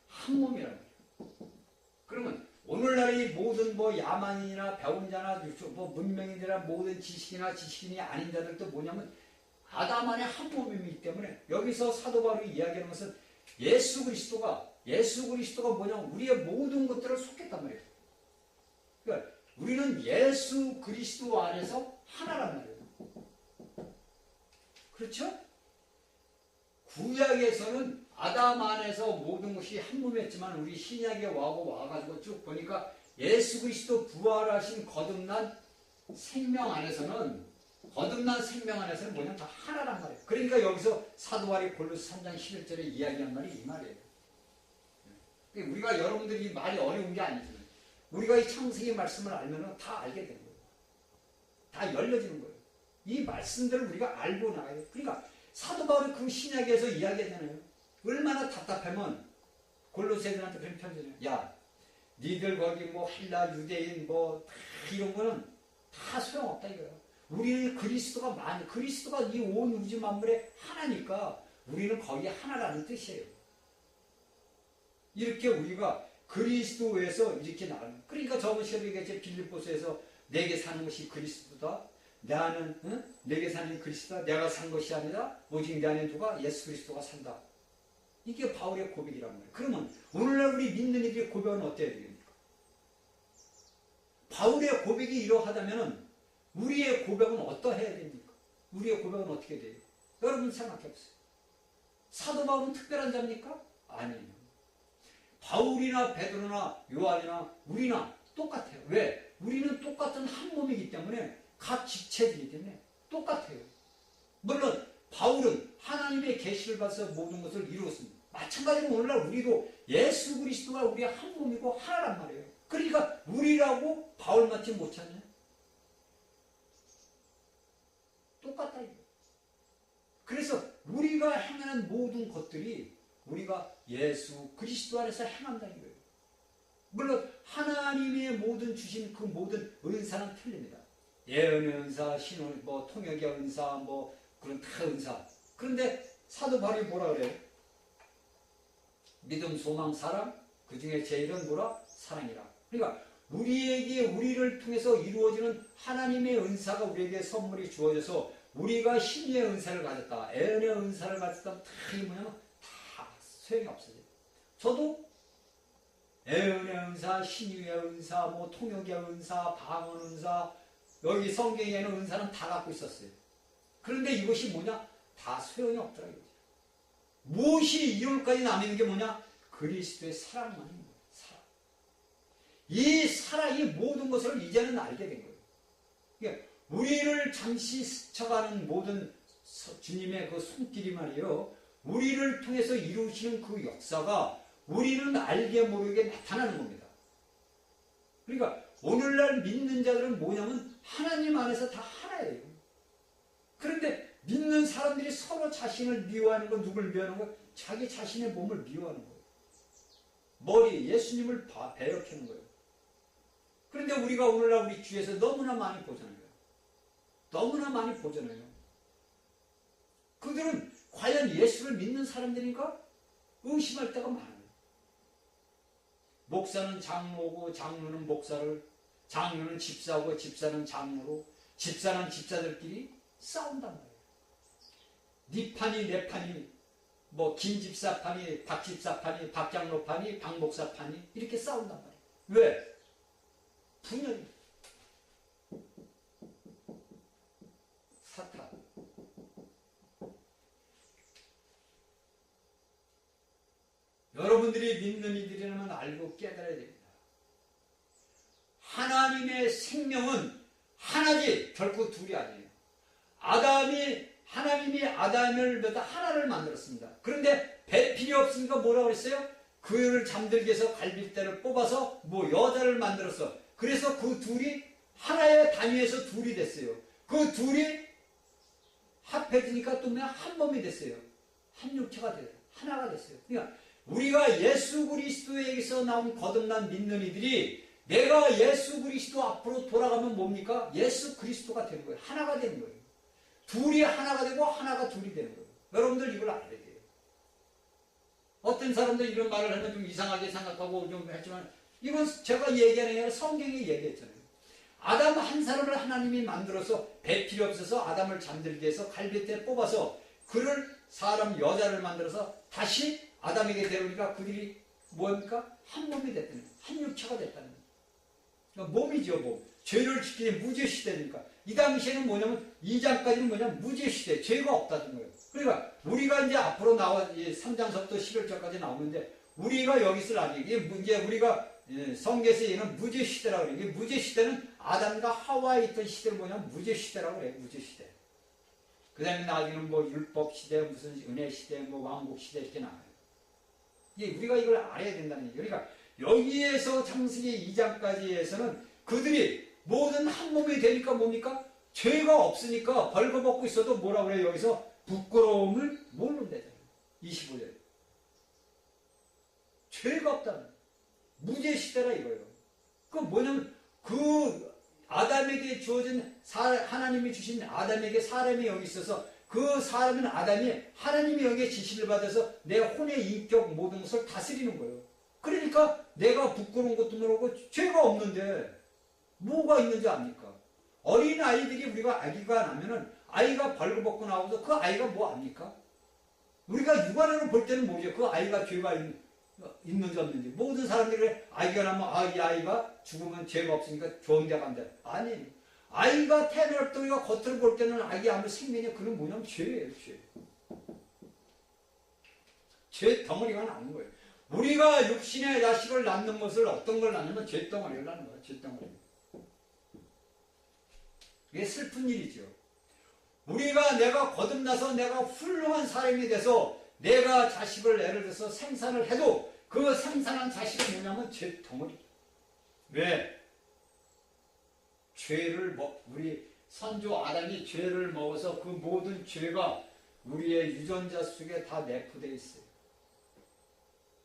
한 몸이라는 거예요. 그러면 오늘날의 모든 야만인이나 배운 자나 문명인이나 모든 지식인이 아닌 자들도 뭐냐면 아담 안에 한 몸이기 때문에 여기서 사도 바울이 이야기하는 것은 예수 그리스도가 뭐냐면 우리의 모든 것들을 속했단 말이에요. 그러니까 우리는 예수 그리스도 안에서 하나란 말이에요. 그렇죠? 구약에서는 아담 안에서 모든 것이 한 몸이었지만 우리 신약에 와가지고 쭉 보니까 예수 그리스도 부활하신 거듭난 생명 안에서는 뭐냐면 다 하나란 말이에요. 그러니까 여기서 사도 바울이 골로새 3장 11절에 이야기한 말이 이 말이에요. 우리가 여러분들이 말이 어려운 게 아니잖아요. 우리가 이 창세기 말씀을 알면 다 알게 되는 거예요. 다 열려지는 거예요. 이 말씀들을 우리가 알고 나가야 돼요. 그러니까 사도 바울이 그 신약에서 이야기하잖아요. 얼마나 답답하면 골로새들한테 그런 편지를 야, 니들 거기 헬라 유대인 다 이런 거는 다 소용없다 이거예요. 우리는 그리스도가 이 온 우주 만물의 하나니까 우리는 거기 하나라는 뜻이에요. 이렇게 우리가 그리스도에서 이렇게 나가는. 그러니까 저번 시간에 얘기했죠. 빌립보서에서 내게 사는 것이 그리스도다. 내게 사는 그리스도다. 내가 산 것이 아니라 오직 내 안에 누가 예수 그리스도가 산다. 이게 바울의 고백이란 말이에요. 그러면 오늘날 우리 믿는 이들의 고백은 어때야 되겠습니까? 바울의 고백이 이러하다면 우리의 고백은 어떠해야 됩니까? 우리의 고백은 어떻게 돼요? 여러분 생각해보세요. 사도 바울은 특별한 자입니까? 아니에요. 바울이나 베드로나 요한이나 우리나 똑같아요. 왜? 우리는 똑같은 한 몸이기 때문에 각 지체들이기 때문에 똑같아요. 물론 바울은 하나님의 계시를 받아서 모든 것을 이루었습니다. 마찬가지로 오늘날 우리도 예수 그리스도가 우리의 한 몸이고 하나란 말이에요. 그러니까 우리라고 바울 맞지 못하냐? 똑같다 이거. 그래서 우리가 행하는 모든 것들이 우리가 예수 그리스도 안에서 행한다 이거예요. 물론 하나님의 모든 주신 그 모든 은사는 틀립니다. 예언의 은사, 신혼, 통역의 은사, 그런 다 은사. 그런데 사도 바울이 뭐라 그래요? 믿음, 소망, 사랑. 그 중에 제일은 뭐라? 사랑이라. 그러니까 우리를 통해서 이루어지는 하나님의 은사가 우리에게 선물이 주어져서 우리가 신유의 은사를 가졌다. 예언의 은사를 가졌다. 다 이게 뭐냐면 다 소용이 없어져요. 저도 예언의 은사, 신유의 은사, 통역의 은사, 방언 은사, 여기 성경에는 은사는 다 갖고 있었어요. 그런데 이것이 뭐냐? 다 소용이 없더라 이거죠. 무엇이 이룰까지 남는 게 뭐냐? 그리스도의 사랑만인 거예요. 사랑. 이 사랑이 모든 것을 이제는 알게 된 거예요. 그러니까 우리를 잠시 스쳐가는 모든 주님의 그 손길이 말이에요. 우리를 통해서 이루시는 그 역사가 우리는 알게 모르게 나타나는 겁니다. 그러니까 오늘날 믿는 자들은 뭐냐면 하나님 안에서 다 하나예요. 그런데 믿는 사람들이 서로 자신을 미워하는 건 누굴 미워하는 거예요? 자기 자신의 몸을 미워하는 거예요. 머리, 예수님을 배역하는 거예요. 그런데 우리가 오늘날 우리 주위에서 너무나 많이 보잖아요. 너무나 많이 보잖아요. 그들은 과연 예수를 믿는 사람들인가? 의심할 때가 많아요. 목사는 장로고 장로는 목사를, 장로는 집사고 집사는 장로로, 집사는 집사들끼리 싸운단 말이에요. 네 판이 내 판이 김집사 판이 박집사 판이 박장로 판이 박목사 판이 이렇게 싸운단 말이에요. 왜? 분열이 사탄. 여러분들이 믿는 이들이라면 알고 깨달아야 됩니다. 하나님의 생명은 하나지 결코 둘이 아니에요. 하나님이 아담을 하나를 만들었습니다. 그런데 배 필요 없으니까 뭐라고 그랬어요? 그를 잠들게 해서 갈빗대를 뽑아서 여자를 만들었어. 그래서 그 둘이 하나의 단위에서 둘이 됐어요. 그 둘이 합해지니까 또 그냥 한 몸이 됐어요. 한 육체가 돼요. 하나가 됐어요. 그러니까 우리가 예수 그리스도에게서 나온 거듭난 믿는 이들이 내가 예수 그리스도 앞으로 돌아가면 뭡니까? 예수 그리스도가 되는 거예요. 하나가 되는 거예요. 둘이 하나가 되고 하나가 둘이 되는 거예요. 여러분들 이걸 알아야 돼요. 어떤 사람들 이런 말을 하면 좀 이상하게 생각하고 좀 했지만 이건 제가 얘기하는 게 아니라 성경이 얘기했잖아요. 아담 한 사람을 하나님이 만들어서 배 필요 없어서 아담을 잠들게 해서 갈빗대 뽑아서 그를 사람 여자를 만들어서 다시 아담에게 데려오니까 그들이 뭡니까? 한 몸이 됐다는 거예요. 한 육체가 됐다는 거예요. 그러니까 몸이죠, 몸. 죄를 지키기 무죄시대니까. 이 당시에는 뭐냐면 2장까지는 뭐냐면 무죄시대, 죄가 없다는 거예요. 그러니까 우리가 이제 앞으로 나와 3장서부터 11절까지 나오는데 우리가 여기 있을 아니 이게 이제 우리가 성경에서 얘는 무죄시대라고 그래요. 이게 무죄시대는 아담과 하와에 있던 시대를 뭐냐면 무죄시대라고 그래요. 무죄시대. 그 다음에 나중에는 뭐 율법시대, 무슨 은혜시대, 뭐 왕국시대 이렇게 나와요. 이게 우리가 이걸 알아야 된다는 얘기예요. 그러니까 여기에서 창세기 2장까지에서는 그들이 모든 한 몸이 되니까 뭡니까? 죄가 없으니까 벌거벗고 있어도 뭐라 그래요? 여기서 부끄러움을 모른다잖아요. 25절. 죄가 없다는 무죄시대라 이거예요. 그 뭐냐면 그 아담에게 주어진 하나님이 주신 아담에게 사람이 여기 있어서 그 사람은 아담이 하나님이 여기에 지시를 받아서 내 혼의 인격 모든 것을 다스리는 거예요. 그러니까 내가 부끄러운 것도 모르고 죄가 없는데 뭐가 있는지 압니까? 어린 아이들이 우리가 아기가 나면은 아이가 벌거벗고 나오면서 그 아이가 뭐 압니까? 우리가 육안으로 볼 때는 모르죠. 그 아이가 죄가 있는지 없는지. 모든 사람들이 아기가 나면 이 아이가 죽으면 죄가 없으니까 좋은 데 간다. 아니, 아이가 태어날 때 우리가 겉으로 볼 때는 아기 아무 생명이 그건 뭐냐면 죄예요. 죄. 죄 덩어리가 나는 거예요. 우리가 육신의 자식을 낳는 것을 어떤 걸 낳냐면 죄 덩어리를 낳는 거예요. 죄 덩어리. 이게 슬픈 일이죠. 내가 거듭나서 내가 훌륭한 사람이 돼서 내가 자식을 예를 들어서 생산을 해도 그 생산한 자식이 뭐냐면 죄 덩어리. 왜? 우리 선조 아담이 죄를 먹어서 그 모든 죄가 우리의 유전자 속에 다 내포되어 있어요.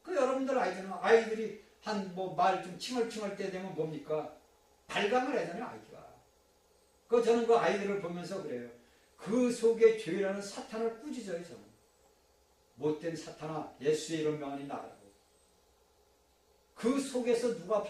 그 여러분들 아이들이 한 말 좀 칭얼칭얼 때 되면 뭡니까? 발광을 하잖아요, 아이가. 저는 그 아이들을 보면서 그래요. 그 속에 죄라는 사탄을 꾸짖어요, 저는. 못된 사탄아, 예수의 이름 명하니 나가라고. 그 속에서 누가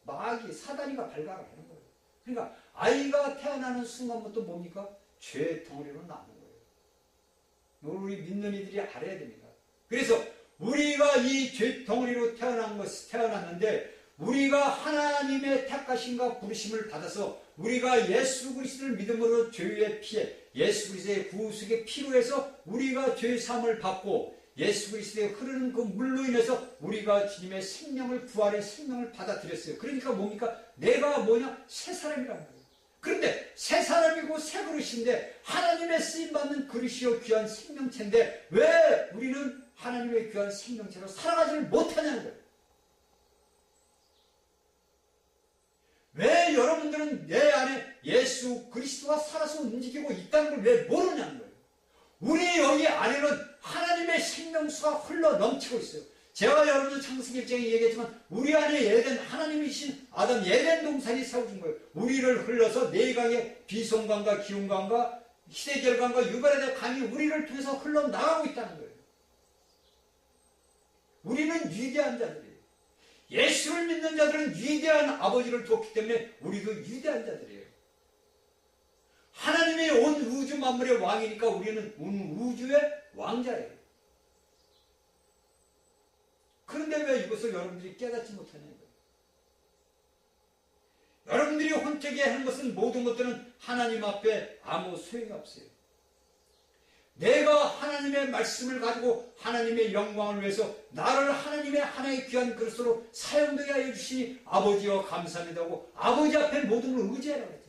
마귀, 사단이가 발광을 하는 거예요. 그러니까 아이가 태어나는 순간부터 뭡니까? 죄 덩어리로 나는 거예요. 우리 믿는 이들이 알아야 됩니다. 그래서 우리가 이 죄 덩어리로 태어났는데 우리가 하나님의 택하심과 부르심을 받아서 우리가 예수 그리스도를 믿음으로 죄의 피에 예수 그리스도의 구속의 피로 해서 우리가 죄 사함을 받고 예수 그리스도의 흐르는 그 물로 인해서 우리가 주님의 생명을 부활의 생명을 받아들였어요. 그러니까 뭡니까? 내가 새 사람이라는 거예요. 그런데 새 사람이고 새 그릇인데 하나님의 쓰임받는 그릇이요 귀한 생명체인데 왜 우리는 하나님의 귀한 생명체로 살아가지를 못하냐는 거예요. 왜 여러분들은 내 안에 예수 그리스도가 살아서 움직이고 있다는 걸 왜 모르냐는 거예요. 우리 여기 안에는 하나님의 생명수가 흘러 넘치고 있어요. 제가 여러분들 창세기 1장에 얘기했지만 우리 안에 하나님이신 아담 에덴 동산이 세워진 거예요. 우리를 흘러서 내강의 비송강과 기운강과 희대결강과 유발의 강이 우리를 통해서 흘러나가고 있다는 거예요. 우리는 위대한 자들이에요. 예수를 믿는 자들은 위대한 아버지를 뒀기 때문에 우리도 위대한 자들이에요. 하나님이 온 우주 만물의 왕이니까 우리는 온 우주의 왕자예요. 그런데 왜 이것을 여러분들이 깨닫지 못하냐는 거예요. 여러분들이 혼자게 하는 것은 모든 것들은 하나님 앞에 아무 소용이 없어요. 내가 하나님의 말씀을 가지고 하나님의 영광을 위해서 나를 하나님의 하나의 귀한 그릇으로 사용되게 하여 주시니 아버지여 감사합니다 하고 아버지 앞에 모든 걸 의지하라고 했잖아요.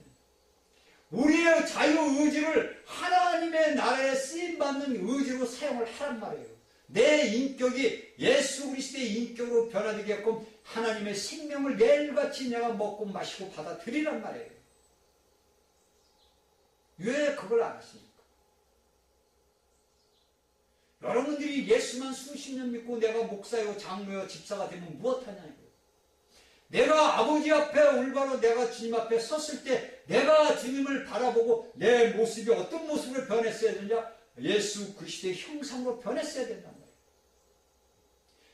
우리의 자유의지를 하나님의 나라에 쓰임받는 의지로 사용을 하란 말이에요. 내 인격이 예수 그리스도의 인격으로 변화되게끔 하나님의 생명을 매일같이 내가 먹고 마시고 받아들이란 말이에요. 왜 그걸 안 하십니까? 여러분들이 예수만 수십 년 믿고 내가 목사요 장로요 집사가 되면 무엇하냐는 거예요. 내가 아버지 앞에 올바로 내가 주님 앞에 섰을 때 내가 주님을 바라보고 내 모습이 어떤 모습으로 변했어야 되느냐? 예수 그리스도의 형상으로 변했어야 된단 말이에요.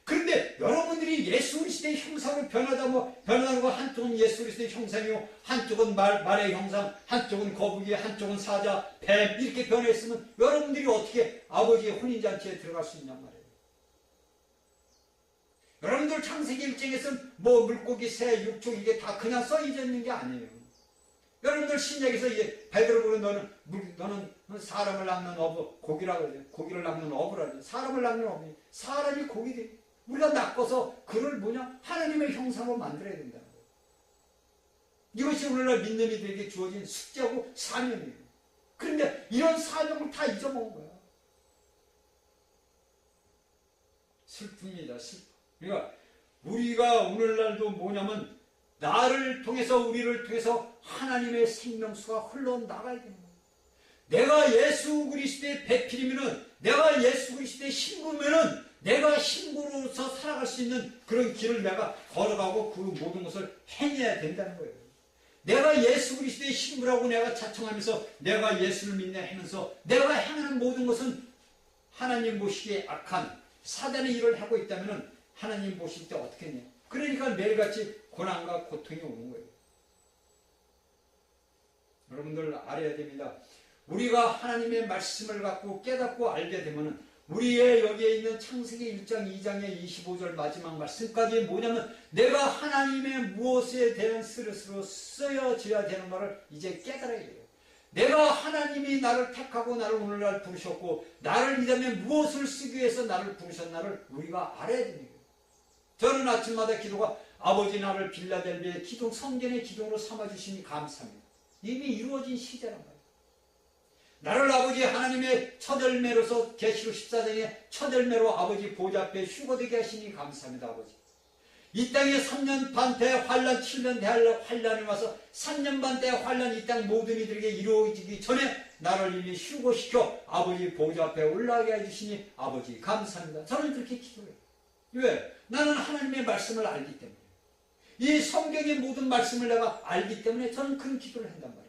그런데 여러분들이 예수 그리스도의 형상으로 변하는 거 한쪽은 예수 그리스도의 형상이요, 한쪽은 말의 형상, 한쪽은 거북이, 한쪽은 사자, 뱀 이렇게 변했으면 여러분들이 어떻게 아버지의 혼인잔치에 들어갈 수 있냔 말이에요. 여러분들 창세기 1장에서는 뭐 물고기, 새, 육축 이게 다 그냥 써있는 게 아니에요. 여러분들 신약에서 베드로 보면 너는 사람을 낳는 어부, 고기라고 그러죠. 고기를 낳는 어부라 그러죠. 사람을 낳는 어부. 사람이 고기들. 우리가 낚아서 그를 하나님의 형상으로 만들어야 된다는 거예요. 이것이 오늘날 믿는 이들에게 주어진 숙제하고 사명이에요. 그런데 이런 사명을 다 잊어먹은 거야. 슬픕니다. 슬퍼. 그러니까 우리가 오늘날도 나를 통해서 우리를 통해서 하나님의 생명수가 흘러나가야 되는 거예요. 내가 예수 그리스도의 배필이면은, 내가 예수 그리스도의 신부면은 내가 신부로서 살아갈 수 있는 그런 길을 내가 걸어가고 그 모든 것을 행해야 된다는 거예요. 내가 예수 그리스도의 신부라고 내가 자청하면서 내가 예수를 믿네 하면서 내가 행하는 모든 것은 하나님 보시기에 악한 사단의 일을 하고 있다면 하나님 보실 때 어떻게 했냐? 그러니까 매일같이 고난과 고통이 오는 거예요. 여러분들 알아야 됩니다. 우리가 하나님의 말씀을 갖고 깨닫고 알게 되면 우리의 여기에 있는 창세기 1장 2장의 25절 마지막 말씀까지 내가 하나님의 무엇에 대한 스릇으로 쓰여져야 되는 말을 이제 깨달아야 돼요. 내가 하나님이 나를 택하고 나를 오늘날 부르셨고 나를 이 다음에 무엇을 쓰기 위해서 나를 부르셨나를 우리가 알아야 됩니다. 저는 아침마다 기도가 아버지 나를 빌라델비아의 기도, 성전의 기도로 삼아주시니 감사합니다. 이미 이루어진 시제란 말이에요. 나를 아버지 하나님의 첫 열매로서 계시록 14장에 첫 열매로 아버지 보좌 앞에 휴거되게 하시니 감사합니다. 아버지. 이 땅에 3년 반 대환란, 7년 대환란이 와서 3년 반 대환란 이 땅 모든 이들에게 이루어지기 전에 나를 이미 휴거시켜 아버지 보좌 앞에 올라가게 해주시니 아버지 감사합니다. 저는 그렇게 기도해요. 왜? 나는 하나님의 말씀을 알기 때문에. 이 성경의 모든 말씀을 내가 알기 때문에 저는 그런 기도를 한단 말이에요.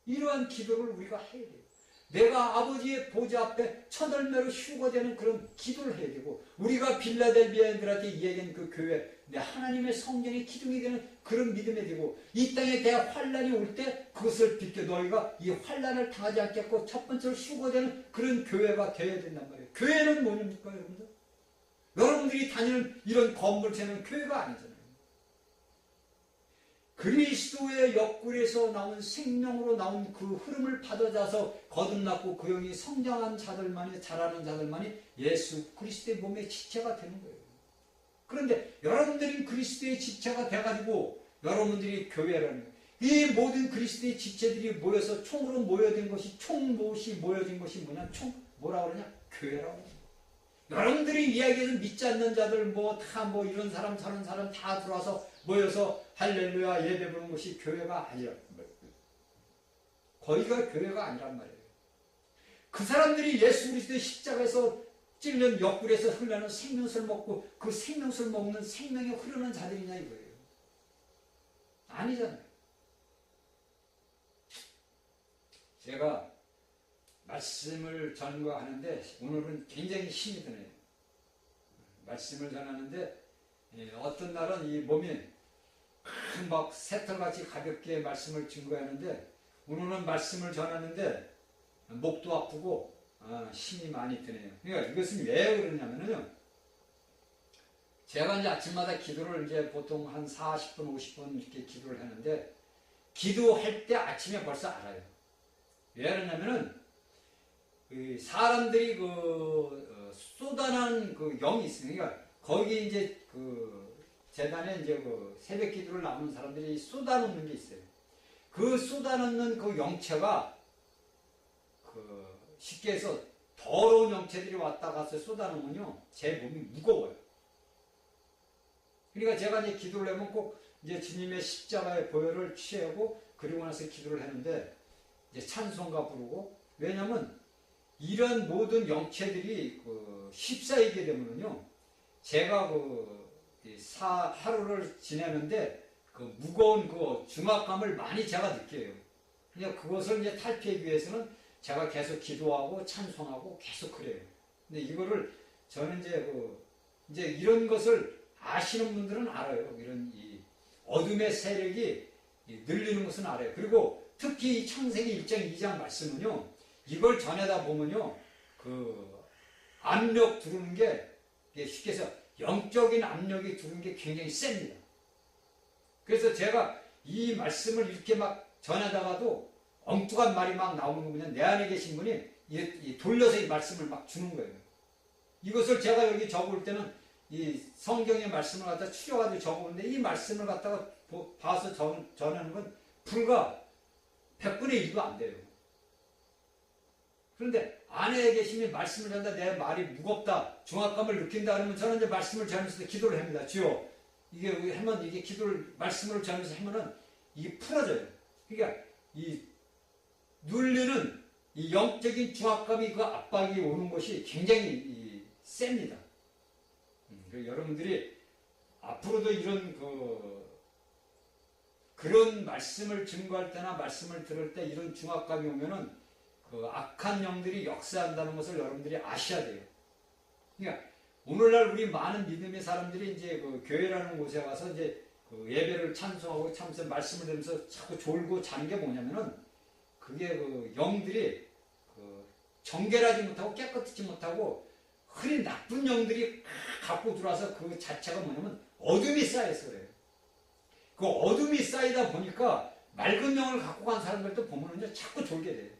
이러한 기도를 우리가 해야 돼요. 내가 아버지의 보좌 앞에 첫 열매로 휴거되는 그런 기도를 해야 되고, 우리가 빌라델비아인들한테 이야기한 그 교회, 내 하나님의 성전이 기둥이 되는 그런 믿음이 되고, 이 땅에 대한 환란이 올 때 그것을 비껴 너희가 이 환란을 당하지 않겠고 첫 번째로 휴거되는 그런 교회가 되어야 된단 말이에요. 교회는 뭐입니까, 여러분들? 여러분들이 다니는 이런 건물체는 교회가 아니잖아요. 그리스도의 옆구리에서 나온 생명으로 나온 그 흐름을 받아자서 거듭났고 그 영이 성장한 자들만이, 자라는 자들만이 예수 그리스도의 몸의 지체가 되는 거예요. 그런데 여러분들이 그리스도의 지체가 돼가지고 여러분들이 교회라는 거예요. 이 모든 그리스도의 지체들이 모여서 총으로 모여진 것이, 총못이 모여진 것이 뭐냐? 뭐라 그러냐? 교회라고 그러냐? 여러분들이 이야기하는 믿지 않는 자들 이런 사람 저런 사람 다 들어와서 모여서 할렐루야 예배 부르는 것이 교회가 아니라, 거기가 교회가 아니란 말이에요. 그 사람들이 예수 그리스도의 십자가에서 찔린 옆구리에서 흘러나는 생명수를 먹고 그 생명수를 먹는 생명이 흐르는 자들이냐 이거예요. 아니잖아요. 제가 말씀을 전거하는데 오늘은 굉장히 힘이 드네요. 말씀을 전하는데 어떤 날은 이 몸이 막 새털같이 가볍게 말씀을 증거하는데, 오늘은 말씀을 전하는데 목도 아프고 힘이 많이 드네요. 그러니까 이것은 왜 그러냐면요, 제가 이제 아침마다 기도를 이제 보통 한 40분, 50분 이렇게 기도를 하는데, 기도할 때 아침에 벌써 알아요. 왜 그러냐면은 사람들이 쏟아난 그 영이 있으니까, 거기 이제 재단에 이제 새벽 기도를 나오는 사람들이 쏟아놓는 게 있어요. 그 쏟아놓는 그 영체가 쉽게 해서 더러운 영체들이 왔다 가서 쏟아놓으면요, 제 몸이 무거워요. 그러니까 제가 이제 기도를 하면 꼭 이제 주님의 십자가의 보혈을 취하고 그리고 나서 기도를 하는데, 이제 찬송가 부르고, 왜냐면 이런 모든 영체들이 휩싸이게 되면요, 제가 하루를 지내는데 그 무거운 그 중압감을 많이 제가 느껴요. 그냥 그것을 이제 탈피하기 위해서는 제가 계속 기도하고 찬송하고 계속 그래요. 근데 이거를 저는 이제 이런 것을 아시는 분들은 알아요. 이런 이 어둠의 세력이 늘리는 것은 알아요. 그리고 특히 이 창세기 1장 2장 말씀은요, 이걸 전하다 보면요, 그 압력 두르는 게 쉽게 해서 영적인 압력이 두르는 게 굉장히 셉니다. 그래서 제가 이 말씀을 이렇게 막 전하다가도 엉뚱한 말이 막 나오는 거 보면 내 안에 계신 분이 돌려서 이 말씀을 막 주는 거예요. 이것을 제가 여기 적을 때는 이 성경의 말씀을 갖다 추려가지고 적어보는데 이 말씀을 갖다가 봐서 전하는 건 불과 100분의 1도 안 돼요. 그런데 안에 계시면 말씀을 전한다, 내 말이 무겁다, 중압감을 느낀다 그러면 저는 이제 말씀을 전하면서 기도를 합니다. 주여, 이게 하면 이게 기도를, 말씀을 전하면서 하면은 이게 풀어져요. 그러니까 이 눌리는 이 영적인 중압감이 그 압박이 오는 것이 굉장히 셉니다. 여러분들이 앞으로도 이런 그런 말씀을 증거할 때나 말씀을 들을 때 이런 중압감이 오면은 그 악한 영들이 역사한다는 것을 여러분들이 아셔야 돼요. 그러니까 오늘날 우리 많은 믿음의 사람들이 이제 그 교회라는 곳에 가서 이제 그 예배를 찬송하고 참선 말씀을 들으면서 자꾸 졸고 자는 게 뭐냐면은 그게 그 영들이 그 정결하지 못하고 깨끗하지 못하고 흔히 나쁜 영들이 갖고 들어와서 그 자체가 뭐냐면 어둠이 쌓여서 그래요. 그 어둠이 쌓이다 보니까 맑은 영을 갖고 간 사람들도 보면은 자꾸 졸게 돼요.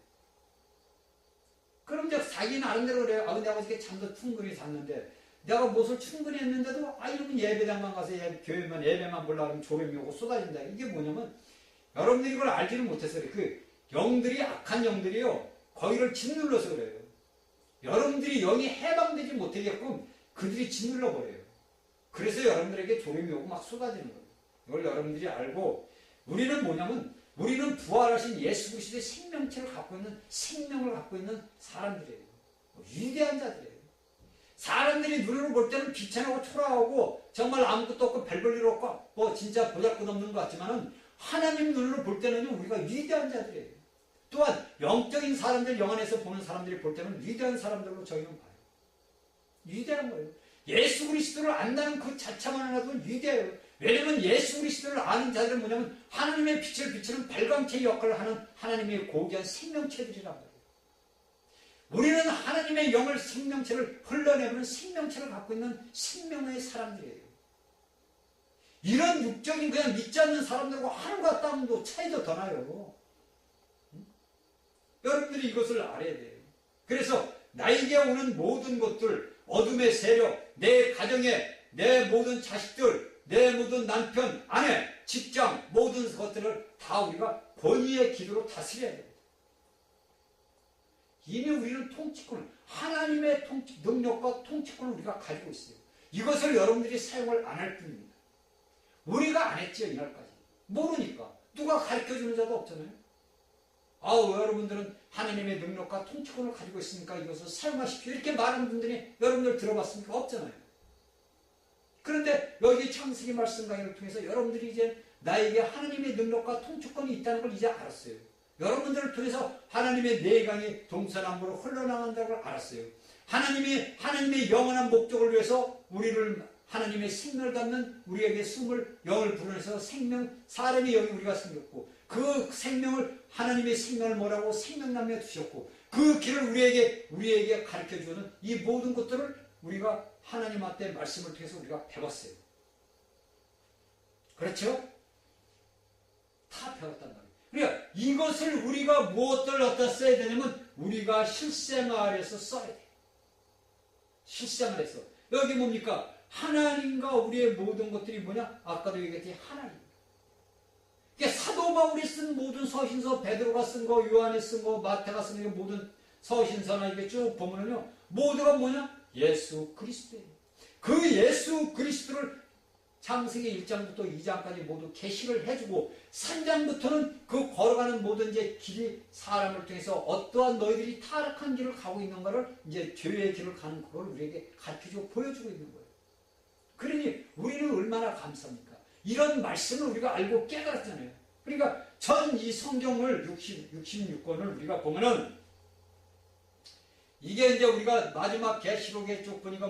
그럼 이제 자기 나름대로 그래요. 내가 어저께 잠도 충분히 잤는데, 내가 무엇을 충분히 했는데도, 이러면 예배당만 가서 교회만 예배만 보려고 하면 졸음이 오고 쏟아진다. 이게 뭐냐면, 여러분들이 이걸 알지는 못해서 그래요. 그 영들이, 악한 영들이요, 거기를 짓눌러서 그래요. 여러분들이 영이 해방되지 못하게끔 그들이 짓눌러버려요. 그래서 여러분들에게 졸음이 오고 막 쏟아지는 거예요. 이걸 여러분들이 알고, 우리는 뭐냐면, 우리는 부활하신 예수 그리스도의 생명체를 갖고 있는, 생명을 갖고 있는 사람들이에요. 위대한 자들이에요. 사람들이 눈으로 볼 때는 비천하고 초라하고 정말 아무것도 없고 별 볼 일 없고 진짜 보잘것없는 것 같지만은 하나님 눈으로 볼 때는 우리가 위대한 자들이에요. 또한 영적인 사람들, 영 안에서 보는 사람들이 볼 때는 위대한 사람들로 저희는 봐요. 위대한 거예요. 예수 그리스도를 안다는 그 자체만으로도 위대해요. 왜냐면 예수 그리스도를 아는 자들은 뭐냐면 하나님의 빛을 비추는 발광체의 역할을 하는 하나님의 고귀한 생명체들이란 말이에요. 우리는 하나님의 영을, 생명체를 흘러내보는 생명체를 갖고 있는 생명의 사람들이에요. 이런 육적인 그냥 믿지 않는 사람들과 하늘과 땅도 차이도 더 나요. 여러분들이 이것을 알아야 돼요. 그래서 나에게 오는 모든 것들, 어둠의 세력, 내 가정에, 내 모든 자식들, 내 모든 남편, 아내, 직장, 모든 것들을 다 우리가 권위의 기도로 다스려야 됩니다. 이미 우리는 통치권을, 하나님의 능력과 통치권을 우리가 가지고 있어요. 이것을 여러분들이 사용을 안 할 뿐입니다. 우리가 안 했죠, 이날까지. 모르니까. 누가 가르쳐주는 자도 없잖아요. 여러분들은 하나님의 능력과 통치권을 가지고 있으니까 이것을 사용하십시오. 이렇게 말하는 분들이 여러분들 들어봤습니까? 없잖아요. 그런데 여기 창세기 말씀 강의를 통해서 여러분들이 이제 나에게 하나님의 능력과 통치권이 있다는 걸 이제 알았어요. 여러분들을 통해서 하나님의 내강이 동서남북으로 흘러나간다는 걸 알았어요. 하나님의 영원한 목적을 위해서 우리를 하나님의 생명을 담는 우리에게 영을 불어내서 사람의 영이 우리가 생겼고, 그 생명을, 하나님의 생명을 뭐라고 생명나무에 두셨고, 그 길을 우리에게 가르쳐 주는 이 모든 것들을 우리가 하나님 앞에 말씀을 통해서 우리가 배웠어요. 그렇죠? 다 배웠단 말이에요. 그러니까 이것을 우리가 무엇을 어디다 써야 되냐면 우리가 실생활에서 써야 돼요. 실생활에서. 여기 뭡니까? 하나님과 우리의 모든 것들이 뭐냐? 아까도 얘기했듯이 하나님. 그러니까 사도 바울이 쓴 모든 서신서, 베드로가 쓴 거, 요한이 쓴 거, 마태가 쓴 거, 모든 서신서나 이게 쭉 보면은요, 모두가 뭐냐? 예수 그리스도예요. 그 예수 그리스도를 창세기 1장부터 2장까지 모두 계시를 해주고, 3장부터는 그 걸어가는 모든 이제 길이 사람을 통해서 어떠한 너희들이 타락한 길을 가고 있는가를 이제 죄의 길을 가는 그걸 우리에게 가르쳐주고 보여주고 있는 거예요. 그러니 우리는 얼마나 감사합니까? 이런 말씀을 우리가 알고 깨달았잖아요. 그러니까 전 이 성경을 66권을 우리가 보면은 이게 이제 우리가 마지막 계시록에 쭉 보니까